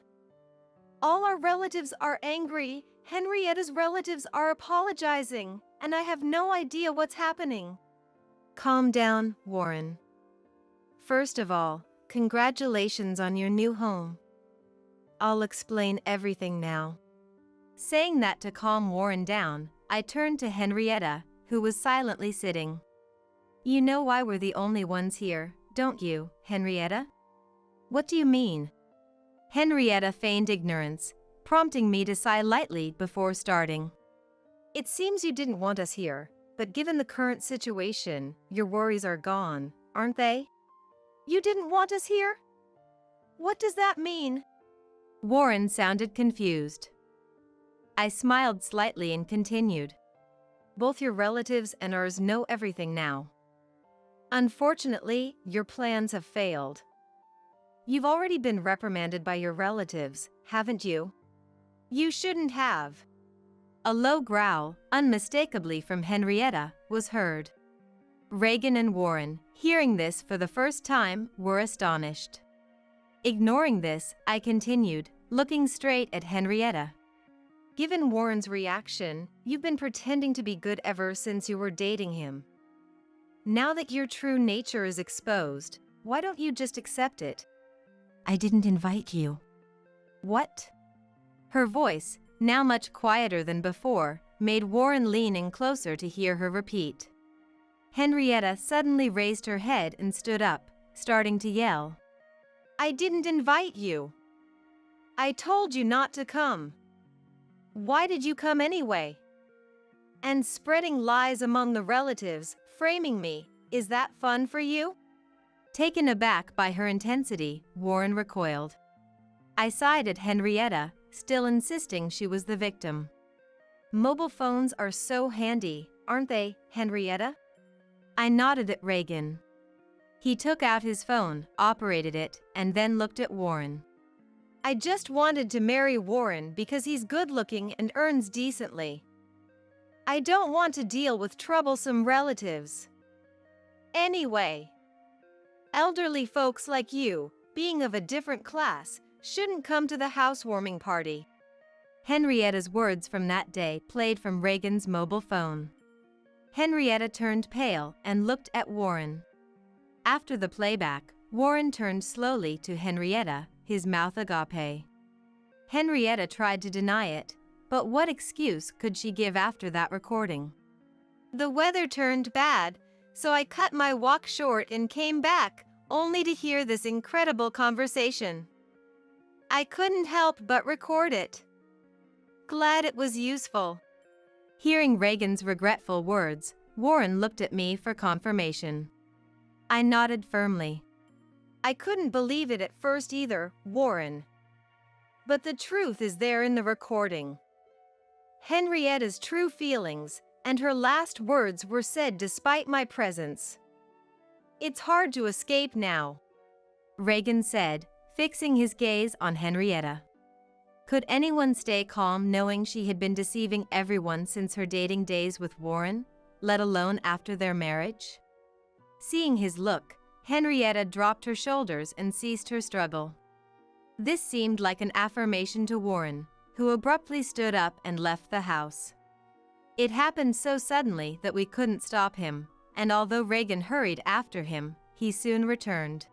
All our relatives are angry, Henrietta's relatives are apologizing, and I have no idea what's happening. Calm down, Warren. First of all, congratulations on your new home. I'll explain everything now. Saying that to calm Warren down, I turned to Henrietta, who was silently sitting. You know why we're the only ones here, don't you, Henrietta? What do you mean? Henrietta feigned ignorance, prompting me to sigh lightly before starting. It seems you didn't want us here, but given the current situation, your worries are gone, aren't they? You didn't want us here? What does that mean? Warren sounded confused. I smiled slightly and continued. Both your relatives and ours know everything now. Unfortunately, your plans have failed. You've already been reprimanded by your relatives, haven't you? You shouldn't have. A low growl, unmistakably from Henrietta, was heard. Reagan and Warren, hearing this for the first time, were astonished. Ignoring this, I continued, looking straight at Henrietta. Given Warren's reaction, you've been pretending to be good ever since you were dating him. Now that your true nature is exposed, why don't you just accept it? I didn't invite you. What? Her voice, now much quieter than before, made Warren lean in closer to hear her repeat. Henrietta suddenly raised her head and stood up, starting to yell. I didn't invite you. I told you not to come. Why did you come anyway? And spreading lies among the relatives, framing me, is that fun for you? Taken aback by her intensity, Warren recoiled. I sighed at Henrietta, still insisting she was the victim. Mobile phones are so handy, aren't they, Henrietta? I nodded at Reagan. He took out his phone, operated it, and then looked at Warren. I just wanted to marry Warren because he's good-looking and earns decently. I don't want to deal with troublesome relatives. Anyway, elderly folks like you, being of a different class, shouldn't come to the housewarming party. Henrietta's words from that day played from Reagan's mobile phone. Henrietta turned pale and looked at Warren. After the playback, Warren turned slowly to Henrietta, his mouth agape. Henrietta tried to deny it, but what excuse could she give after that recording? The weather turned bad, so I cut my walk short and came back, only to hear this incredible conversation. I couldn't help but record it. Glad it was useful. Hearing Reagan's regretful words, Warren looked at me for confirmation. I nodded firmly. I couldn't believe it at first either, Warren. But the truth is there in the recording. Henrietta's true feelings, and her last words were said despite my presence. It's hard to escape now, Reagan said, fixing his gaze on Henrietta. Could anyone stay calm knowing she had been deceiving everyone since her dating days with Warren, let alone after their marriage? Seeing his look, Henrietta dropped her shoulders and ceased her struggle. This seemed like an affirmation to Warren, who abruptly stood up and left the house. It happened so suddenly that we couldn't stop him, and although Reagan hurried after him, he soon returned.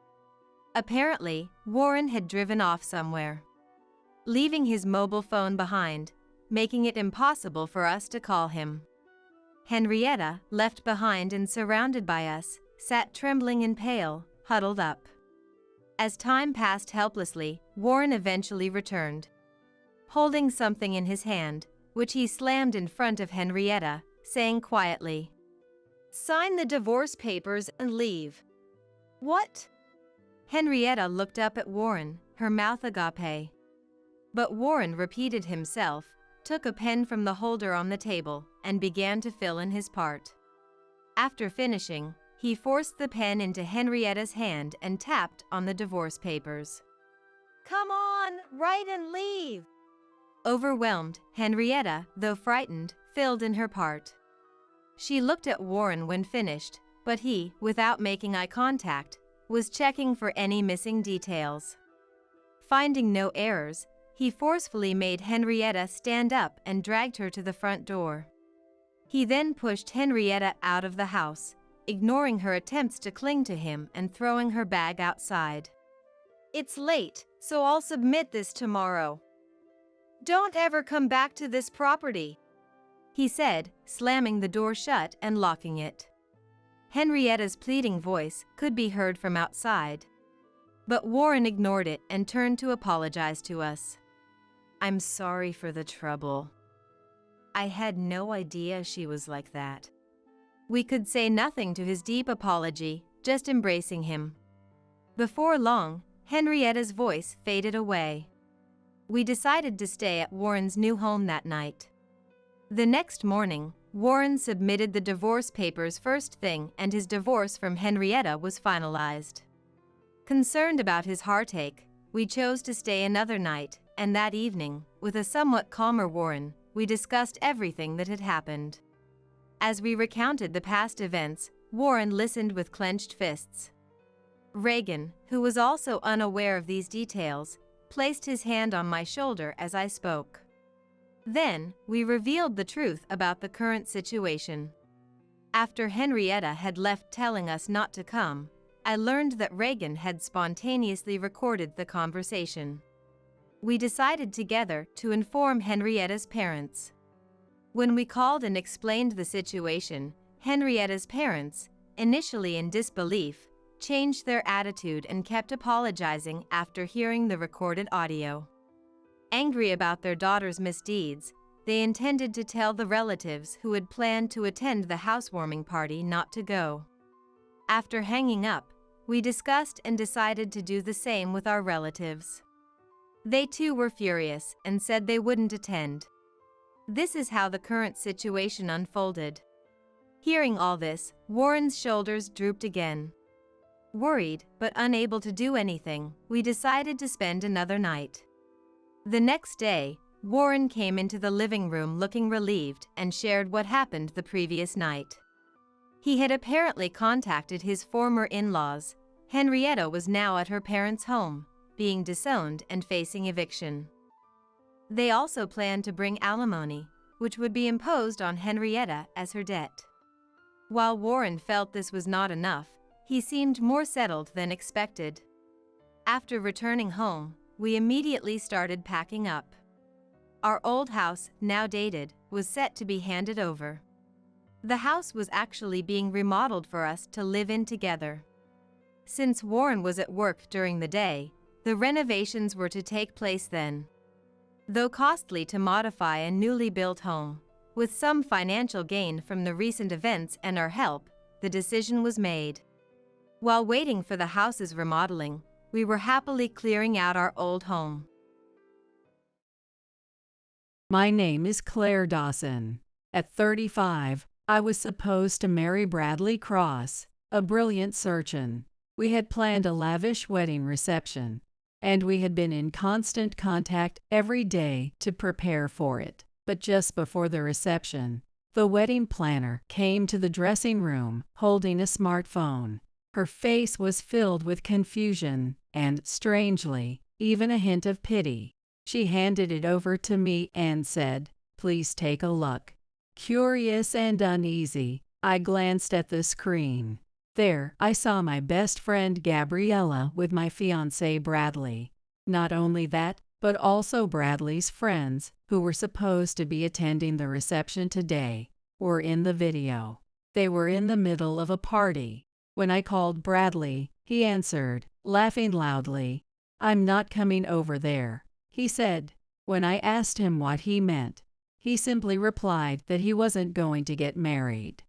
Apparently, Warren had driven off somewhere, leaving his mobile phone behind, making it impossible for us to call him. Henrietta, left behind and surrounded by us, sat trembling and pale, huddled up. As time passed helplessly, Warren eventually returned, holding something in his hand, which he slammed in front of Henrietta, saying quietly, "Sign the divorce papers and leave." "What?" Henrietta looked up at Warren, her mouth agape. But Warren repeated himself, took a pen from the holder on the table, and began to fill in his part. After finishing, he forced the pen into Henrietta's hand and tapped on the divorce papers. "Come on, write and leave." Overwhelmed, Henrietta, though frightened, filled in her part. She looked at Warren when finished, but he, without making eye contact, was checking for any missing details. Finding no errors, he forcefully made Henrietta stand up and dragged her to the front door. He then pushed Henrietta out of the house, ignoring her attempts to cling to him and throwing her bag outside. "It's late, so I'll submit this tomorrow. Don't ever come back to this property," he said, slamming the door shut and locking it. Henrietta's pleading voice could be heard from outside. But Warren ignored it and turned to apologize to us. "I'm sorry for the trouble. I had no idea she was like that." We could say nothing to his deep apology, just embracing him. Before long, Henrietta's voice faded away. We decided to stay at Warren's new home that night. The next morning, Warren submitted the divorce papers first thing and his divorce from Henrietta was finalized. Concerned about his heartache, we chose to stay another night, and that evening, with a somewhat calmer Warren, we discussed everything that had happened. As we recounted the past events, Warren listened with clenched fists. Reagan, who was also unaware of these details, placed his hand on my shoulder as I spoke. Then, we revealed the truth about the current situation. After Henrietta had left telling us not to come, I learned that Reagan had spontaneously recorded the conversation. We decided together to inform Henrietta's parents. When we called and explained the situation, Henrietta's parents, initially in disbelief, changed their attitude and kept apologizing after hearing the recorded audio. Angry about their daughter's misdeeds, they intended to tell the relatives who had planned to attend the housewarming party not to go. After hanging up, we discussed and decided to do the same with our relatives. They too were furious and said they wouldn't attend. This is how the current situation unfolded. Hearing all this, Warren's shoulders drooped again. Worried, but unable to do anything, we decided to spend another night. The next day, Warren came into the living room looking relieved and shared what happened the previous night. He had apparently contacted his former in-laws. Henrietta was now at her parents' home, being disowned and facing eviction. They also planned to bring alimony, which would be imposed on Henrietta as her debt. While Warren felt this was not enough, he seemed more settled than expected. After returning home, we immediately started packing up. Our old house, now dated, was set to be handed over. The house was actually being remodeled for us to live in together. Since Warren was at work during the day, the renovations were to take place then. Though costly to modify a newly built home, with some financial gain from the recent events and our help, the decision was made. While waiting for the house's remodeling, we were happily clearing out our old home. My name is Claire Dawson. At 35, I was supposed to marry Bradley Cross, a brilliant surgeon. We had planned a lavish wedding reception, and we had been in constant contact every day to prepare for it. But just before the reception, the wedding planner came to the dressing room holding a smartphone. Her face was filled with confusion and, strangely, even a hint of pity. She handed it over to me and said, "Please take a look." Curious and uneasy, I glanced at the screen. There, I saw my best friend Gabriella with my fiancé Bradley. Not only that, but also Bradley's friends, who were supposed to be attending the reception today, were in the video. They were in the middle of a party. When I called Bradley, he answered, laughing loudly, "I'm not coming over there," he said. When I asked him what he meant, he simply replied that he wasn't going to get married.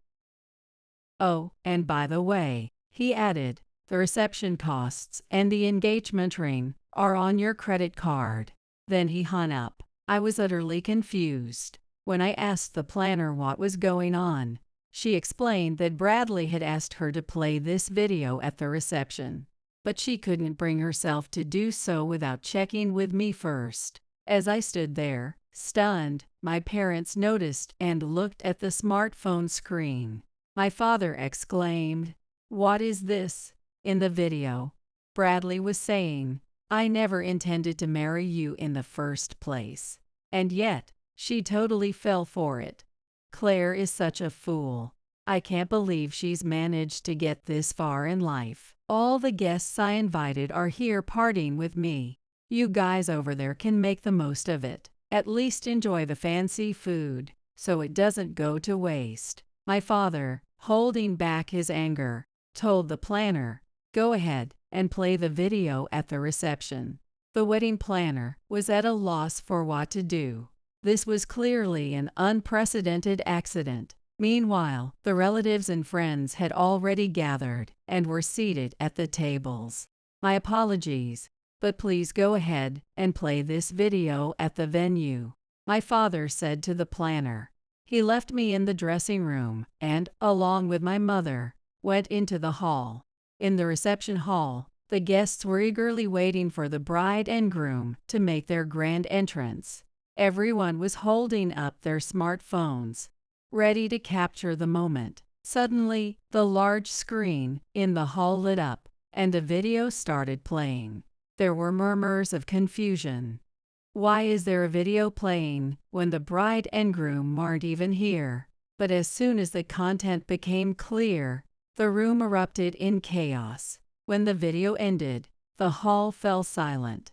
"Oh, and by the way," he added, "the reception costs and the engagement ring are on your credit card." Then he hung up. I was utterly confused. When I asked the planner what was going on, she explained that Bradley had asked her to play this video at the reception, but she couldn't bring herself to do so without checking with me first. As I stood there, stunned, my parents noticed and looked at the smartphone screen. My father exclaimed, "What is this?" In the video, Bradley was saying, "I never intended to marry you in the first place." And yet, she totally fell for it. Claire is such a fool. I can't believe she's managed to get this far in life. All the guests I invited are here partying with me. You guys over there can make the most of it. At least enjoy the fancy food, so it doesn't go to waste. My father, holding back his anger, told the planner, "Go ahead and play the video at the reception." The wedding planner was at a loss for what to do. This was clearly an unprecedented accident. Meanwhile, the relatives and friends had already gathered and were seated at the tables. "My apologies, but please go ahead and play this video at the venue," my father said to the planner. He left me in the dressing room and, along with my mother, went into the hall. In the reception hall, the guests were eagerly waiting for the bride and groom to make their grand entrance. Everyone was holding up their smartphones, ready to capture the moment. Suddenly, the large screen in the hall lit up, and a video started playing. There were murmurs of confusion. Why is there a video playing when the bride and groom aren't even here? But as soon as the content became clear, the room erupted in chaos. When the video ended, the hall fell silent.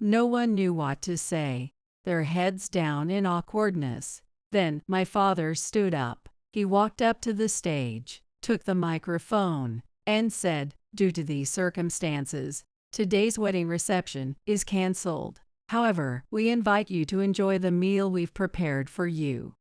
No one knew what to say, their heads down in awkwardness. Then my father stood up. He walked up to the stage, took the microphone, and said, "Due to these circumstances, today's wedding reception is canceled. However, we invite you to enjoy the meal we've prepared for you."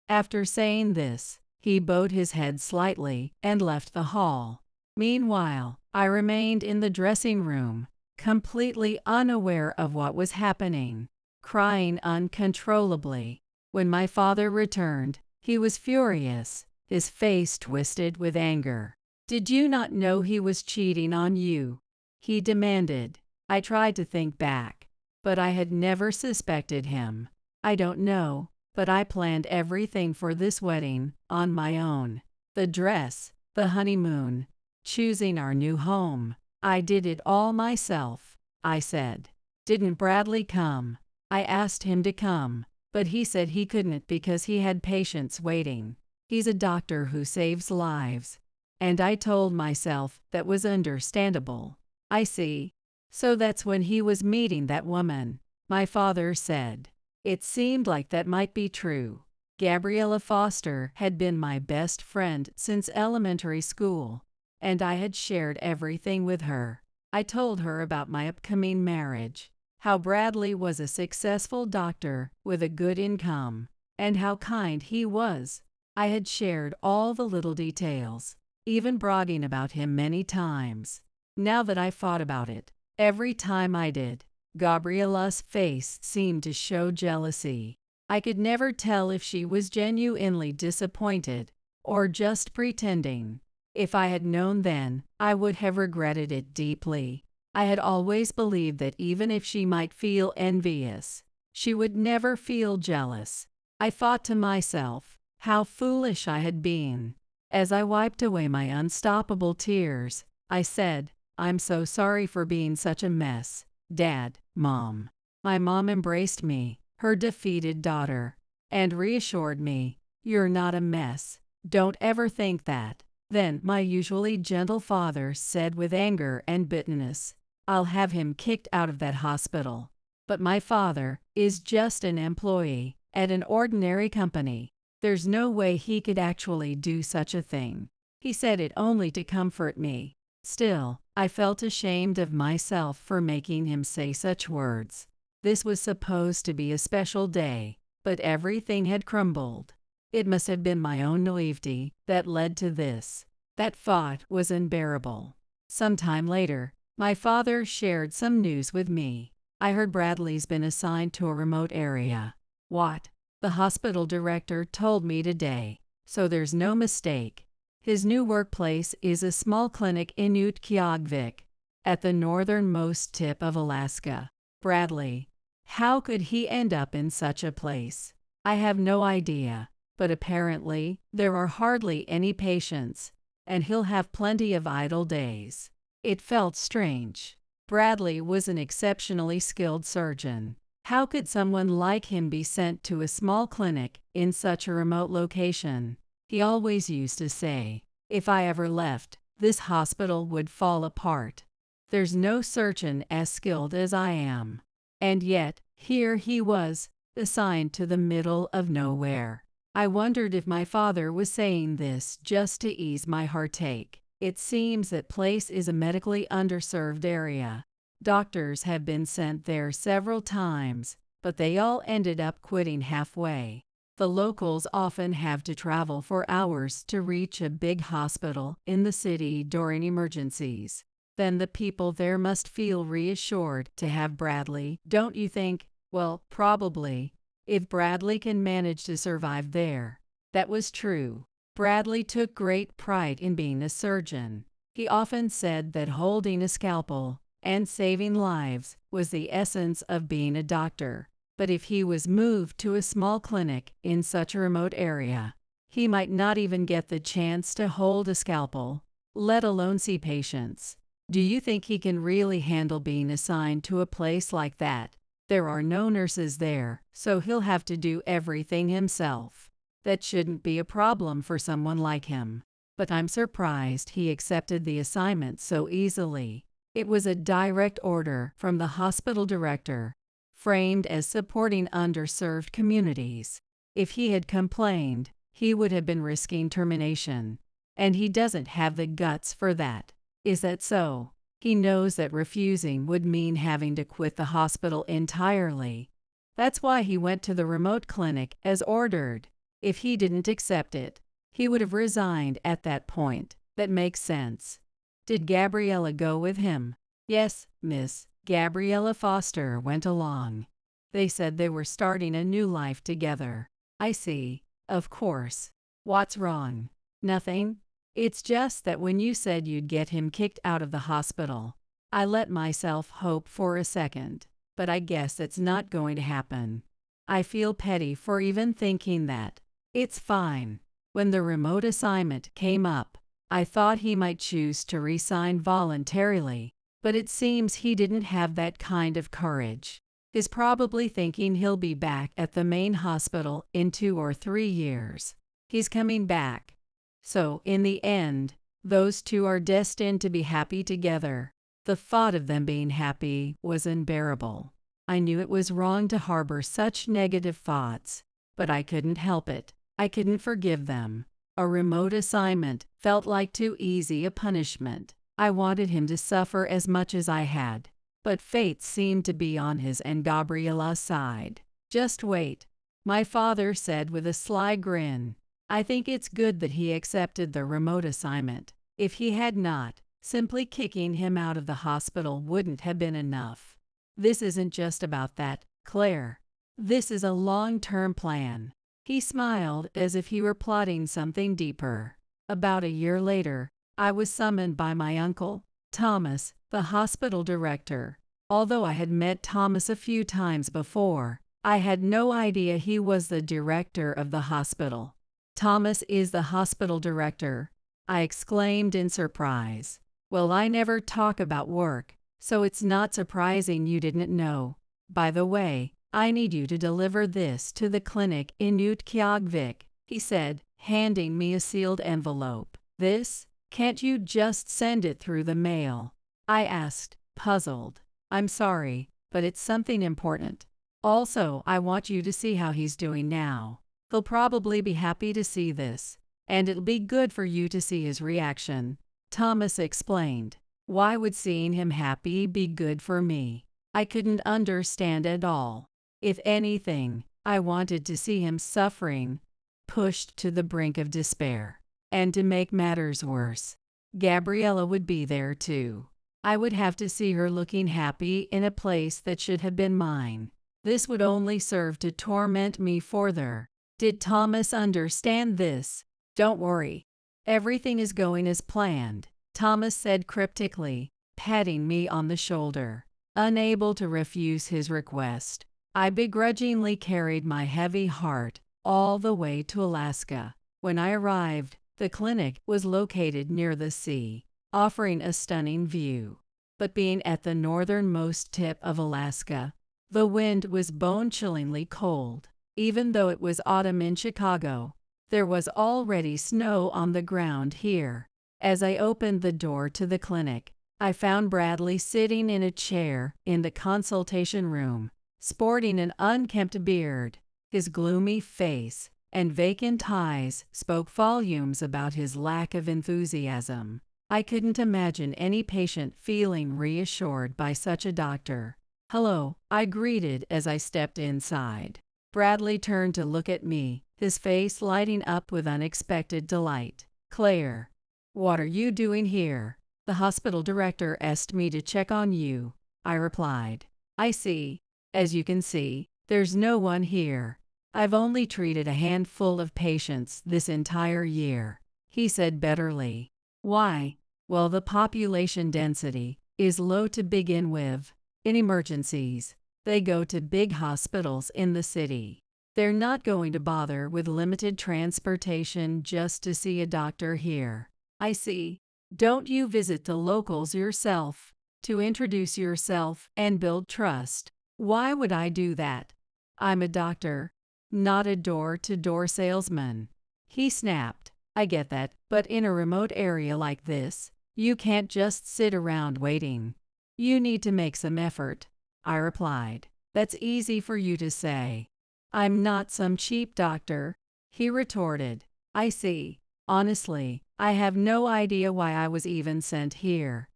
After saying this, he bowed his head slightly and left the hall. Meanwhile, I remained in the dressing room, completely unaware of what was happening, crying uncontrollably. When my father returned, he was furious, his face twisted with anger. "Did you not know he was cheating on you?" he demanded. I tried to think back, but I had never suspected him. "I don't know, but I planned everything for this wedding on my own. The dress, the honeymoon, choosing our new home. I did it all myself," I said. "Didn't Bradley come?" I asked him to come, but he said he couldn't because he had patients waiting. He's a doctor who saves lives. And I told myself that was understandable. "I see. So that's when he was meeting that woman," my father said. It seemed like that might be true. Gabriella Foster had been my best friend since elementary school, and I had shared everything with her. I told her about my upcoming marriage, how Bradley was a successful doctor with a good income, and how kind he was. I had shared all the little details, even bragging about him many times. Now that I thought about it, every time I did, Gabriella's face seemed to show jealousy. I could never tell if she was genuinely disappointed or just pretending. If I had known then, I would have regretted it deeply. I had always believed that even if she might feel envious, she would never feel jealous. I thought to myself, how foolish I had been. As I wiped away my unstoppable tears, I said, "I'm so sorry for being such a mess, Dad, Mom." My mom embraced me, her defeated daughter, and reassured me, "You're not a mess. Don't ever think that." Then my usually gentle father said with anger and bitterness, "I'll have him kicked out of that hospital." But my father is just an employee at an ordinary company. There's no way he could actually do such a thing. He said it only to comfort me. Still, I felt ashamed of myself for making him say such words. This was supposed to be a special day, but everything had crumbled. It must have been my own naivety that led to this. That thought was unbearable. Sometime later, my father shared some news with me. "I heard Bradley's been assigned to a remote area." "What?" "The hospital director told me today, so there's no mistake. His new workplace is a small clinic in Utqiagvik, at the northernmost tip of Alaska." Bradley. How could he end up in such a place? I have no idea, but apparently there are hardly any patients, and he'll have plenty of idle days. It felt strange. Bradley was an exceptionally skilled surgeon. How could someone like him be sent to a small clinic in such a remote location? He always used to say, "If I ever left, this hospital would fall apart. There's no surgeon as skilled as I am." And yet, here he was, assigned to the middle of nowhere. I wondered if my father was saying this just to ease my heartache. It seems that place is a medically underserved area. Doctors have been sent there several times, but they all ended up quitting halfway. The locals often have to travel for hours to reach a big hospital in the city during emergencies. Then the people there must feel reassured to have Bradley, don't you think? Well, probably, if Bradley can manage to survive there. That was true. Bradley took great pride in being a surgeon. He often said that holding a scalpel and saving lives was the essence of being a doctor. But if he was moved to a small clinic in such a remote area, he might not even get the chance to hold a scalpel, let alone see patients. Do you think he can really handle being assigned to a place like that? There are no nurses there, so he'll have to do everything himself. That shouldn't be a problem for someone like him. But I'm surprised he accepted the assignment so easily. It was a direct order from the hospital director, framed as supporting underserved communities. If he had complained, he would have been risking termination. And he doesn't have the guts for that. Is that so? He knows that refusing would mean having to quit the hospital entirely. That's why he went to the remote clinic as ordered. If he didn't accept it, he would have resigned at that point. That makes sense. Did Gabriella go with him? Yes, miss. Gabriella Foster went along. They said they were starting a new life together. I see. Of course. What's wrong? Nothing. It's just that when you said you'd get him kicked out of the hospital, I let myself hope for a second. But I guess it's not going to happen. I feel petty for even thinking that. It's fine. When the remote assignment came up, I thought he might choose to resign voluntarily, but it seems he didn't have that kind of courage. He's probably thinking he'll be back at the main hospital in 2 or 3 years. He's coming back. So, in the end, those two are destined to be happy together. The thought of them being happy was unbearable. I knew it was wrong to harbor such negative thoughts, but I couldn't help it. I couldn't forgive them. A remote assignment felt like too easy a punishment. I wanted him to suffer as much as I had, but fate seemed to be on his and Gabriella's side. Just wait, my father said with a sly grin. I think it's good that he accepted the remote assignment. If he had not, simply kicking him out of the hospital wouldn't have been enough. This isn't just about that, Claire. This is a long-term plan. He smiled as if he were plotting something deeper. About a year later, I was summoned by my uncle, Thomas, the hospital director. Although I had met Thomas a few times before, I had no idea he was the director of the hospital. Thomas is the hospital director, I exclaimed in surprise. Well, I never talk about work, so it's not surprising you didn't know. By the way, I need you to deliver this to the clinic in Utqiagvik, he said, handing me a sealed envelope. This? Can't you just send it through the mail? I asked, puzzled. I'm sorry, but it's something important. Also, I want you to see how he's doing now. He'll probably be happy to see this, and it'll be good for you to see his reaction. Thomas explained. Why would seeing him happy be good for me? I couldn't understand at all. If anything, I wanted to see him suffering, pushed to the brink of despair. And to make matters worse, Gabriella would be there too. I would have to see her looking happy in a place that should have been mine. This would only serve to torment me further. Did Thomas understand this? Don't worry. Everything is going as planned, Thomas said cryptically, patting me on the shoulder. Unable to refuse his request, I begrudgingly carried my heavy heart all the way to Alaska. When I arrived, the clinic was located near the sea, offering a stunning view. But being at the northernmost tip of Alaska, the wind was bone-chillingly cold. Even though it was autumn in Chicago, there was already snow on the ground here. As I opened the door to the clinic, I found Bradley sitting in a chair in the consultation room, sporting an unkempt beard. His gloomy face and vacant eyes spoke volumes about his lack of enthusiasm. I couldn't imagine any patient feeling reassured by such a doctor. Hello, I greeted as I stepped inside. Bradley turned to look at me, his face lighting up with unexpected delight. Claire, what are you doing here? The hospital director asked me to check on you, I replied. I see. As you can see, there's no one here. I've only treated a handful of patients this entire year, he said bitterly. Why? Well, the population density is low to begin with. In emergencies, they go to big hospitals in the city. They're not going to bother with limited transportation just to see a doctor here. I see. Don't you visit the locals yourself to introduce yourself and build trust? Why would I do that? I'm a doctor, not a door-to-door salesman. He snapped. I get that, but in a remote area like this, you can't just sit around waiting. You need to make some effort, I replied. That's easy for you to say. I'm not some cheap doctor, he retorted. I see. Honestly, I have no idea why I was even sent here.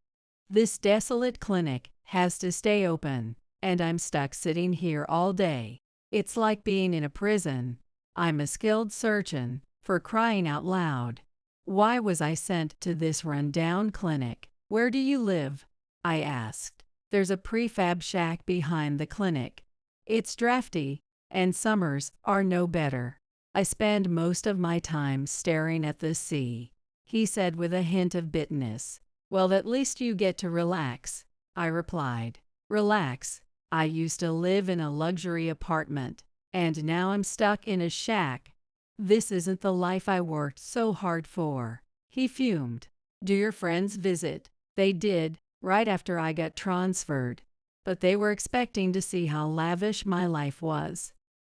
This desolate clinic has to stay open, and I'm stuck sitting here all day. It's like being in a prison. I'm a skilled surgeon, for crying out loud. Why was I sent to this run-down clinic? Where do you live? I asked. There's a prefab shack behind the clinic. It's drafty, and summers are no better. I spend most of my time staring at the sea," he said with a hint of bitterness. "Well, at least you get to relax," I replied. "Relax? I used to live in a luxury apartment, and now I'm stuck in a shack. This isn't the life I worked so hard for." He fumed. "Do your friends visit?" "They did, right after I got transferred, but they were expecting to see how lavish my life was.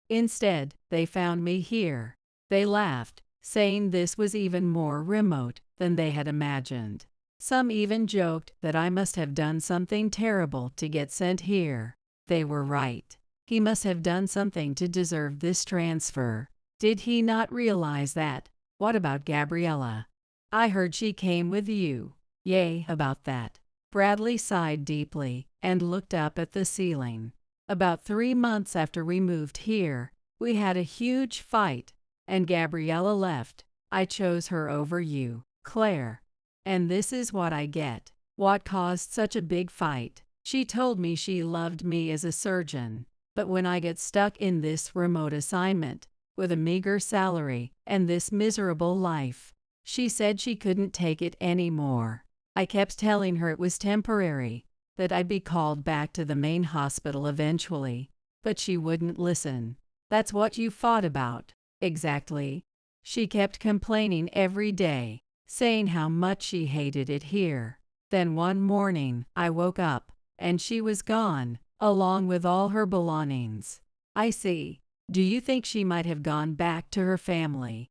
Instead, they found me here." They laughed, saying this was even more remote than they had imagined. Some even joked that I must have done something terrible to get sent here. They were right. He must have done something to deserve this transfer. Did he not realize that? "What about Gabriella? I heard she came with you." "Yay, about that." Bradley sighed deeply and looked up at the ceiling. "About 3 months after we moved here, we had a huge fight, and Gabriella left. I chose her over you, Claire. And this is what I get." "What caused such a big fight?" "She told me she loved me as a surgeon, but when I get stuck in this remote assignment, with a meager salary and this miserable life, she said she couldn't take it anymore. I kept telling her it was temporary, that I'd be called back to the main hospital eventually, but she wouldn't listen." "That's what you fought about." "Exactly. She kept complaining every day, saying how much she hated it here. Then one morning I woke up, and she was gone, along with all her belongings." "I see. Do you think she might have gone back to her family?"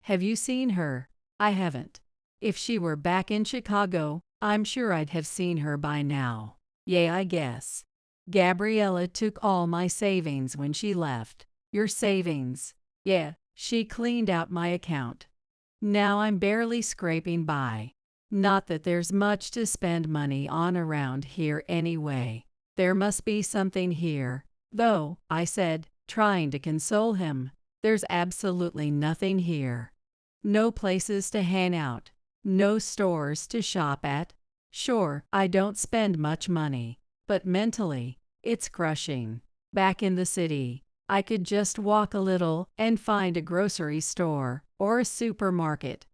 "Have you seen her?" "I haven't. If she were back in Chicago, I'm sure I'd have seen her by now." "Yeah, I guess. Gabriella took all my savings when she left." "Your savings?" "Yeah, she cleaned out my account. Now I'm barely scraping by. Not that there's much to spend money on around here anyway." "There must be something here, though," I said, trying to console him. "There's absolutely nothing here. No places to hang out. No stores to shop at. Sure, I don't spend much money, but mentally, it's crushing. Back in the city, I could just walk a little and find a grocery store or a supermarket.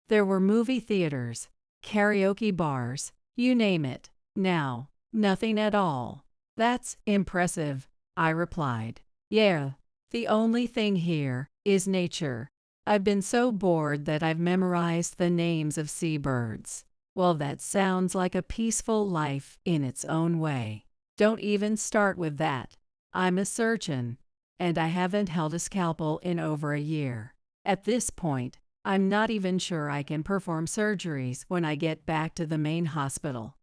There were movie theaters, karaoke bars, you name it. Now, nothing at all." "That's impressive," I replied. "Yeah, the only thing here is nature. I've been so bored that I've memorized the names of seabirds." "Well, that sounds like a peaceful life in its own way." "Don't even start with that. I'm a surgeon, and I haven't held a scalpel in over a year. At this point, I'm not even sure I can perform surgeries when I get back to the main hospital.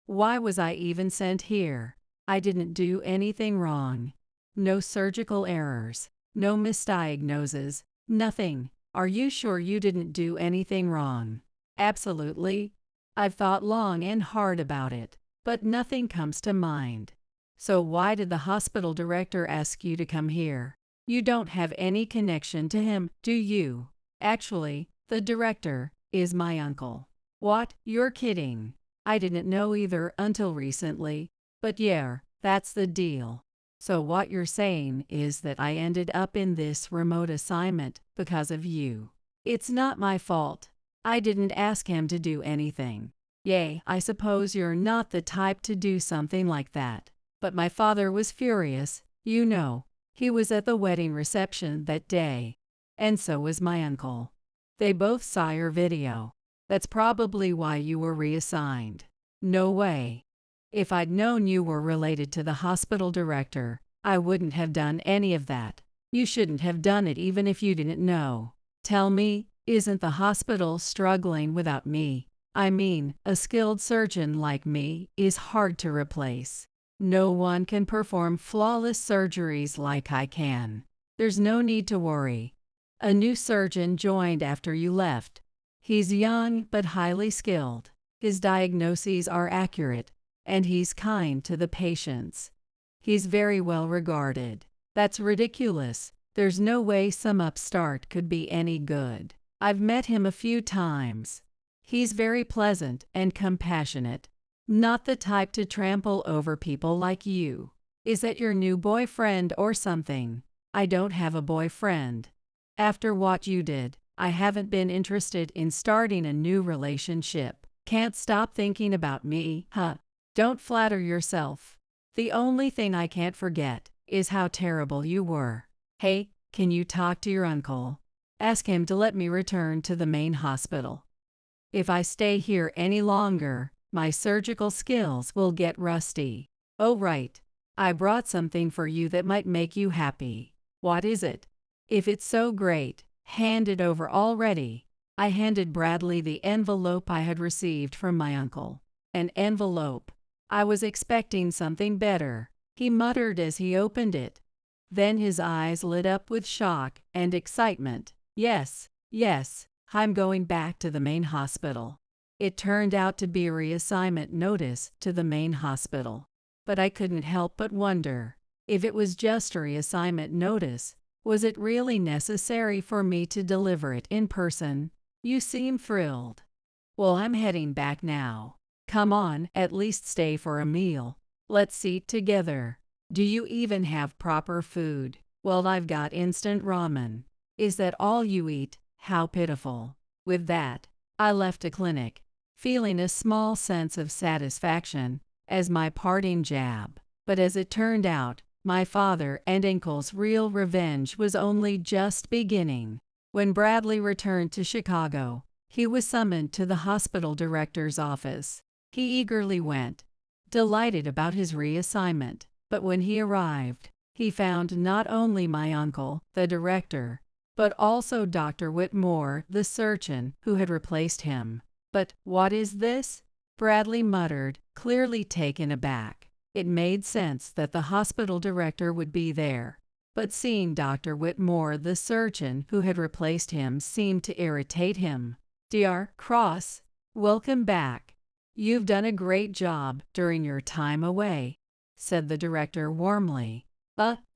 Why was I even sent here? I didn't do anything wrong. No surgical errors, no misdiagnoses, nothing." "Are you sure you didn't do anything wrong?" "Absolutely. I've thought long and hard about it, but nothing comes to mind." "So why did the hospital director ask you to come here? You don't have any connection to him, do you?" "Actually, the director is my uncle." "What? You're kidding." "I didn't know either until recently, but yeah, that's the deal." "So what you're saying is that I ended up in this remote assignment because of you." "It's not my fault. I didn't ask him to do anything." "Yay, I suppose you're not the type to do something like that. But my father was furious, you know. He was at the wedding reception that day. And so was my uncle. They both saw your video. That's probably why you were reassigned." "No way. If I'd known you were related to the hospital director, I wouldn't have done any of that." "You shouldn't have done it even if you didn't know. Tell me, isn't the hospital struggling without me? I mean, a skilled surgeon like me is hard to replace. No one can perform flawless surgeries like I can. There's no need to worry. A new surgeon joined after you left. He's young but highly skilled. His diagnoses are accurate, and he's kind to the patients. He's very well regarded." "That's ridiculous. There's no way some upstart could be any good." "I've met him a few times. He's very pleasant and compassionate. Not the type to trample over people like you. Is that your new boyfriend or something? I don't have a boyfriend. After what you did, I haven't been interested in starting a new relationship. Can't stop thinking about me, huh? Don't flatter yourself. The only thing I can't forget is how terrible you were. Hey, can you talk to your uncle? Ask him to let me return to the main hospital. If I stay here any longer, my surgical skills will get rusty. Oh right, I brought something for you that might make you happy. What is it? If it's so great, hand it over already. I handed Bradley the envelope I had received from my uncle. An envelope. I was expecting something better, he muttered as he opened it. Then his eyes lit up with shock and excitement. Yes, I'm going back to the main hospital. It turned out to be a reassignment notice to the main hospital. But I couldn't help but wonder, if it was just a reassignment notice, was it really necessary for me to deliver it in person? You seem thrilled. Well, I'm heading back now. Come on, at least stay for a meal. Let's eat together. Do you even have proper food? Well, I've got instant ramen. Is that all you eat? How pitiful. With that, I left the clinic, feeling a small sense of satisfaction as my parting jab. But as it turned out, my father and uncle's real revenge was only just beginning. When Bradley returned to Chicago, he was summoned to the hospital director's office. He eagerly went, delighted about his reassignment. But when he arrived, he found not only my uncle, the director, but also Dr. Whitmore, the surgeon who had replaced him. But what is this? Bradley muttered, clearly taken aback. It made sense that the hospital director would be there, but seeing Dr. Whitmore, the surgeon who had replaced him, seemed to irritate him. Dr. Cross, welcome back. You've done a great job during your time away, said the director warmly.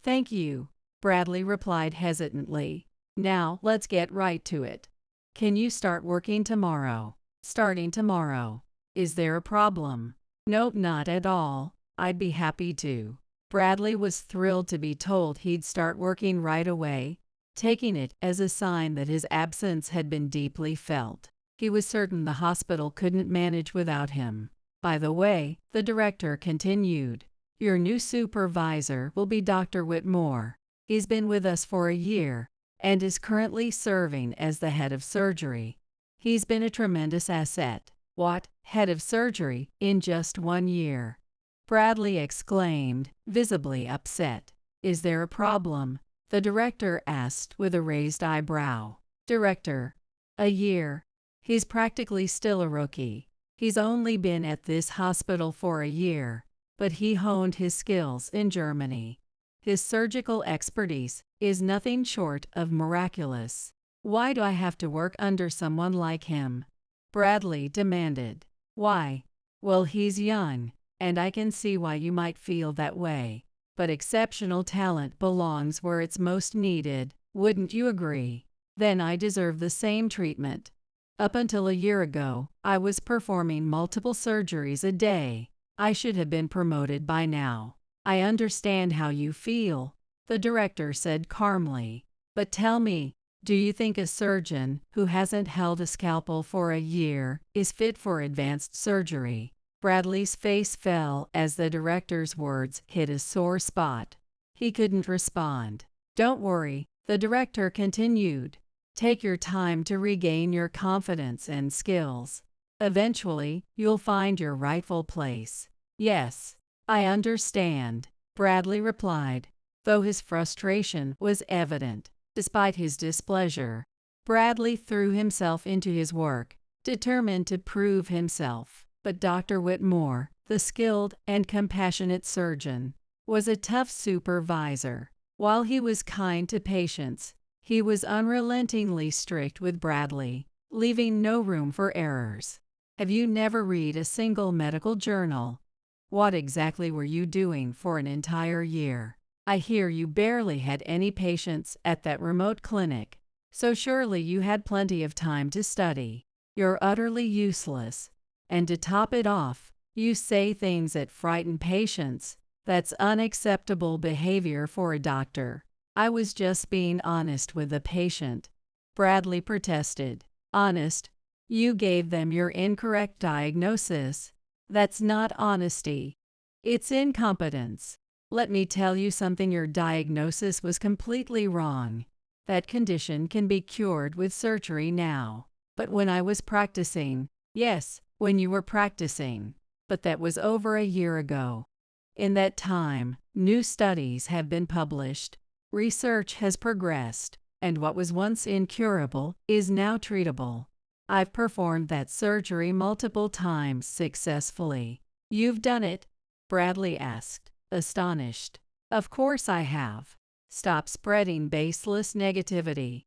Thank you, Bradley replied hesitantly. Now, let's get right to it. Can you start working tomorrow? Starting tomorrow. Is there a problem? Nope, not at all. I'd be happy to. Bradley was thrilled to be told he'd start working right away, taking it as a sign that his absence had been deeply felt. He was certain the hospital couldn't manage without him. By the way, the director continued, your new supervisor will be Dr. Whitmore. He's been with us for a year and is currently serving as the head of surgery. He's been a tremendous asset. What? Head of surgery in just 1 year? Bradley exclaimed, visibly upset. Is there a problem? The director asked with a raised eyebrow. Director. A year. He's practically still a rookie. He's only been at this hospital for a year, but he honed his skills in Germany. His surgical expertise is nothing short of miraculous. Why do I have to work under someone like him? Bradley demanded. Why? Well, he's young, and I can see why you might feel that way. But exceptional talent belongs where it's most needed, wouldn't you agree? Then I deserve the same treatment. Up until a year ago, I was performing multiple surgeries a day. I should have been promoted by now. I understand how you feel, the director said calmly. But tell me, do you think a surgeon who hasn't held a scalpel for a year is fit for advanced surgery? Bradley's face fell as the director's words hit a sore spot. He couldn't respond. Don't worry, the director continued. Take your time to regain your confidence and skills. Eventually, you'll find your rightful place. Yes, I understand, Bradley replied, though his frustration was evident. Despite his displeasure, Bradley threw himself into his work, determined to prove himself. But Dr. Whitmore, the skilled and compassionate surgeon, was a tough supervisor. While he was kind to patients, he was unrelentingly strict with Bradley, leaving no room for errors. Have you never read a single medical journal? What exactly were you doing for an entire year? I hear you barely had any patients at that remote clinic, so surely you had plenty of time to study. You're utterly useless. And to top it off, You say things that frighten patients. That's unacceptable behavior for a doctor. I was just being honest with the patient, Bradley protested. Honest? You gave them your incorrect diagnosis. That's not honesty. It's incompetence. Let me tell you something, your diagnosis was completely wrong. That condition can be cured with surgery now. But when I was practicing, yes, when you were practicing, but that was over a year ago. In that time, new studies have been published, research has progressed, and what was once incurable is now treatable. I've performed that surgery multiple times successfully. You've done it? Bradley asked, astonished. Of course I have. Stop spreading baseless negativity.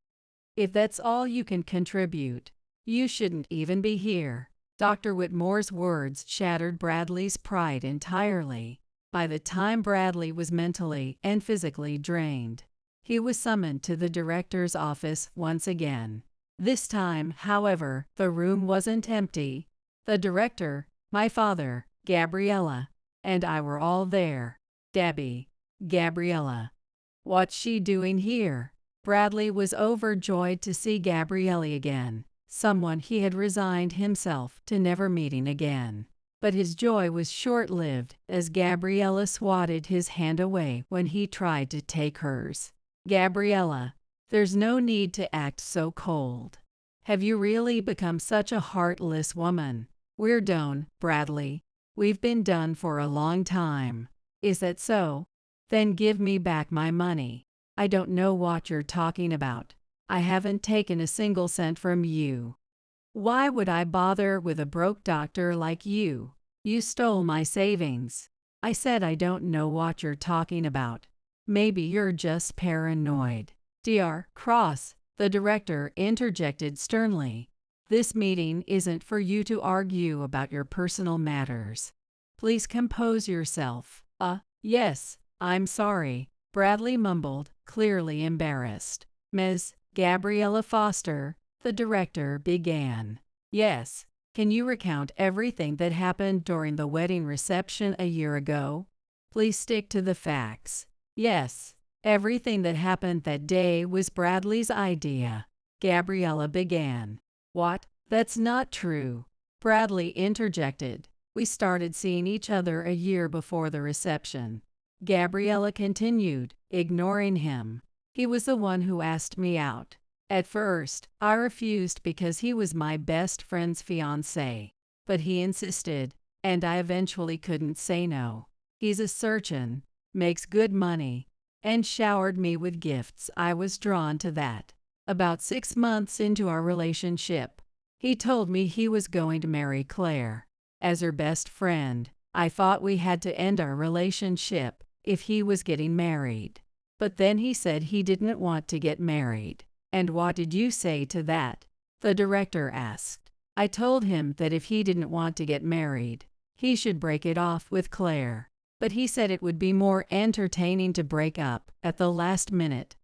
If that's all you can contribute, you shouldn't even be here. Dr. Whitmore's words shattered Bradley's pride entirely. By the time Bradley was mentally and physically drained, he was summoned to the director's office once again. This time, however, the room wasn't empty. The director, my father, Gabriella, and I were all there. Debbie, Gabriella. What's she doing here? Bradley was overjoyed to see Gabriella again, someone he had resigned himself to never meeting again. But his joy was short-lived as Gabriella swatted his hand away when he tried to take hers. Gabriella, there's no need to act so cold. Have you really become such a heartless woman? We're done, Bradley. We've been done for a long time. Is that so? Then give me back my money. I don't know what you're talking about. I haven't taken a single cent from you. Why would I bother with a broke doctor like you? You stole my savings. I said I don't know what you're talking about. Maybe you're just paranoid. Dr. Cross, the director interjected sternly. This meeting isn't for you to argue about your personal matters. Please compose yourself. Yes, I'm sorry, Bradley mumbled, clearly embarrassed. Ms. Gabriella Foster, the director began. Yes, can you recount everything that happened during the wedding reception a year ago? Please stick to the facts. Yes, everything that happened that day was Bradley's idea. Gabriella began. What? That's not true. Bradley interjected. We started seeing each other a year before the reception. Gabriella continued, ignoring him. He was the one who asked me out. At first, I refused because he was my best friend's fiancé. But he insisted, and I eventually couldn't say no. He's a surgeon, makes good money, and showered me with gifts. I was drawn to that. About 6 months into our relationship, he told me he was going to marry Claire. As her best friend, I thought we had to end our relationship if he was getting married. But then he said he didn't want to get married. And what did you say to that? The director asked. I told him that if he didn't want to get married, he should break it off with Claire. But he said it would be more entertaining to break up at the last minute.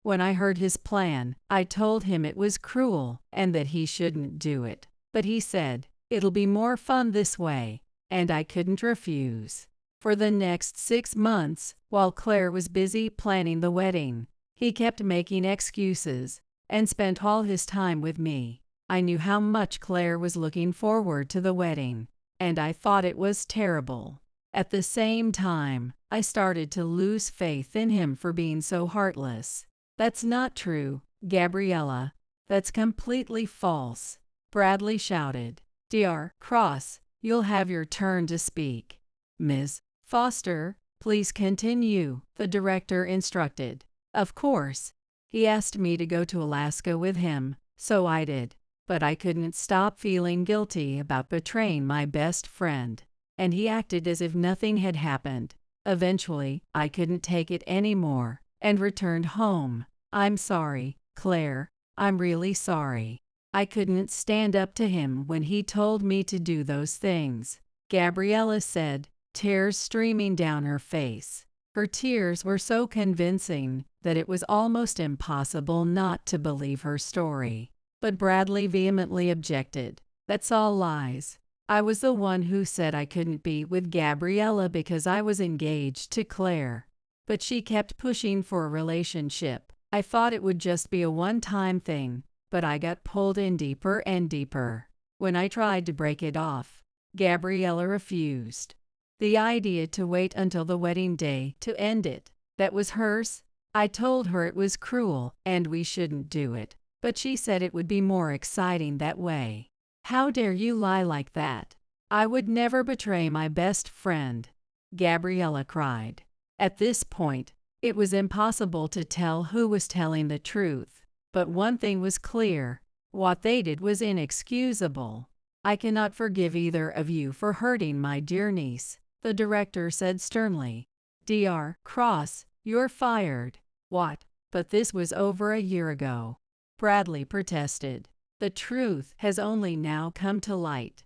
When I heard his plan, I told him it was cruel and that he shouldn't do it. But he said, it'll be more fun this way, and I couldn't refuse. For the next 6 months, while Claire was busy planning the wedding, he kept making excuses and spent all his time with me. I knew how much Claire was looking forward to the wedding, and I thought it was terrible. At the same time, I started to lose faith in him for being so heartless. That's not true, Gabriella. That's completely false, Bradley shouted. Dr. Cross, you'll have your turn to speak. Ms. Foster, please continue, the director instructed. Of course, he asked me to go to Alaska with him, so I did. But I couldn't stop feeling guilty about betraying my best friend, and he acted as if nothing had happened. Eventually, I couldn't take it anymore and returned home. I'm sorry, Claire. I'm really sorry. I couldn't stand up to him when he told me to do those things, Gabriella said, tears streaming down her face. Her tears were so convincing that it was almost impossible not to believe her story. But Bradley vehemently objected. That's all lies. I was the one who said I couldn't be with Gabriella because I was engaged to Claire. But she kept pushing for a relationship. I thought it would just be a one-time thing, but I got pulled in deeper and deeper. When I tried to break it off, Gabriella refused. The idea to wait until the wedding day to end it, that was hers. I told her it was cruel and we shouldn't do it, but she said it would be more exciting that way. How dare you lie like that? I would never betray my best friend, Gabriella cried. At this point, it was impossible to tell who was telling the truth, but one thing was clear: what they did was inexcusable. I cannot forgive either of you for hurting my dear niece, the director said sternly. Dr. Cross, you're fired. What? But this was over a year ago, Bradley protested. The truth has only now come to light.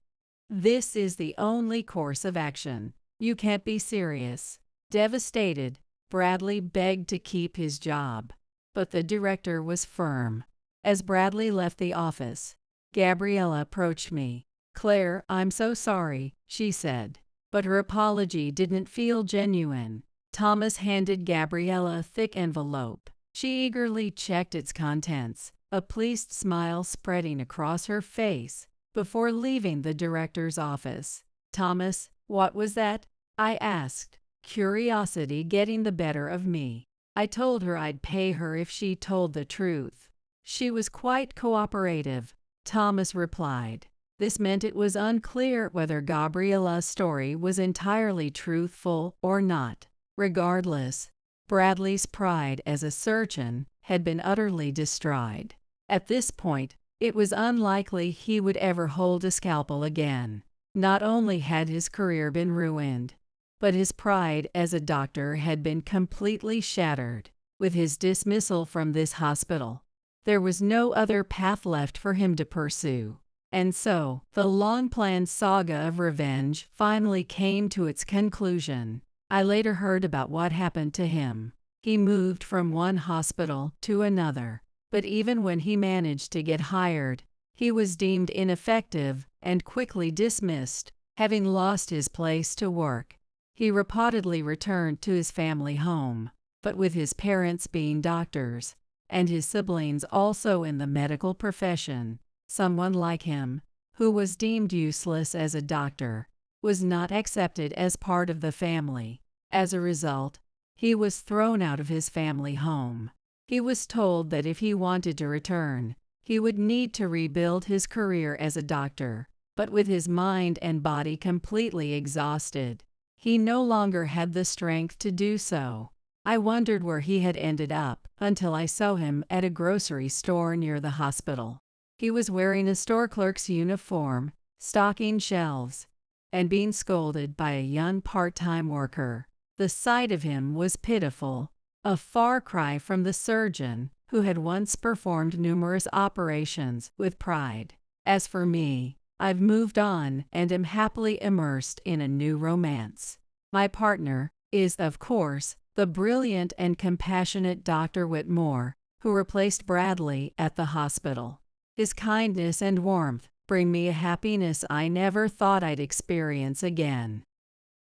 This is the only course of action. You can't be serious. Devastated, Bradley begged to keep his job, but the director was firm. As Bradley left the office, Gabriella approached me. Claire, I'm so sorry, she said, but her apology didn't feel genuine. Thomas handed Gabriella a thick envelope. She eagerly checked its contents, a pleased smile spreading across her face, before leaving the director's office. Thomas, what was that? I asked, curiosity getting the better of me. I told her I'd pay her if she told the truth. She was quite cooperative, Thomas replied. This meant it was unclear whether Gabriella's story was entirely truthful or not. Regardless, Bradley's pride as a surgeon had been utterly destroyed. At this point, it was unlikely he would ever hold a scalpel again. Not only had his career been ruined, but his pride as a doctor had been completely shattered. With his dismissal from this hospital, there was no other path left for him to pursue. And so, the long-planned saga of revenge finally came to its conclusion. I later heard about what happened to him. He moved from one hospital to another, but even when he managed to get hired, he was deemed ineffective and quickly dismissed, having lost his place to work. He reportedly returned to his family home, but with his parents being doctors, and his siblings also in the medical profession, someone like him, who was deemed useless as a doctor, was not accepted as part of the family. As a result, he was thrown out of his family home. He was told that if he wanted to return, he would need to rebuild his career as a doctor, but with his mind and body completely exhausted, he no longer had the strength to do so. I wondered where he had ended up until I saw him at a grocery store near the hospital. He was wearing a store clerk's uniform, stocking shelves, and being scolded by a young part-time worker. The sight of him was pitiful, a far cry from the surgeon who had once performed numerous operations with pride. As for me, I've moved on and am happily immersed in a new romance. My partner is, of course, the brilliant and compassionate Dr. Whitmore, who replaced Bradley at the hospital. His kindness and warmth bring me a happiness I never thought I'd experience again.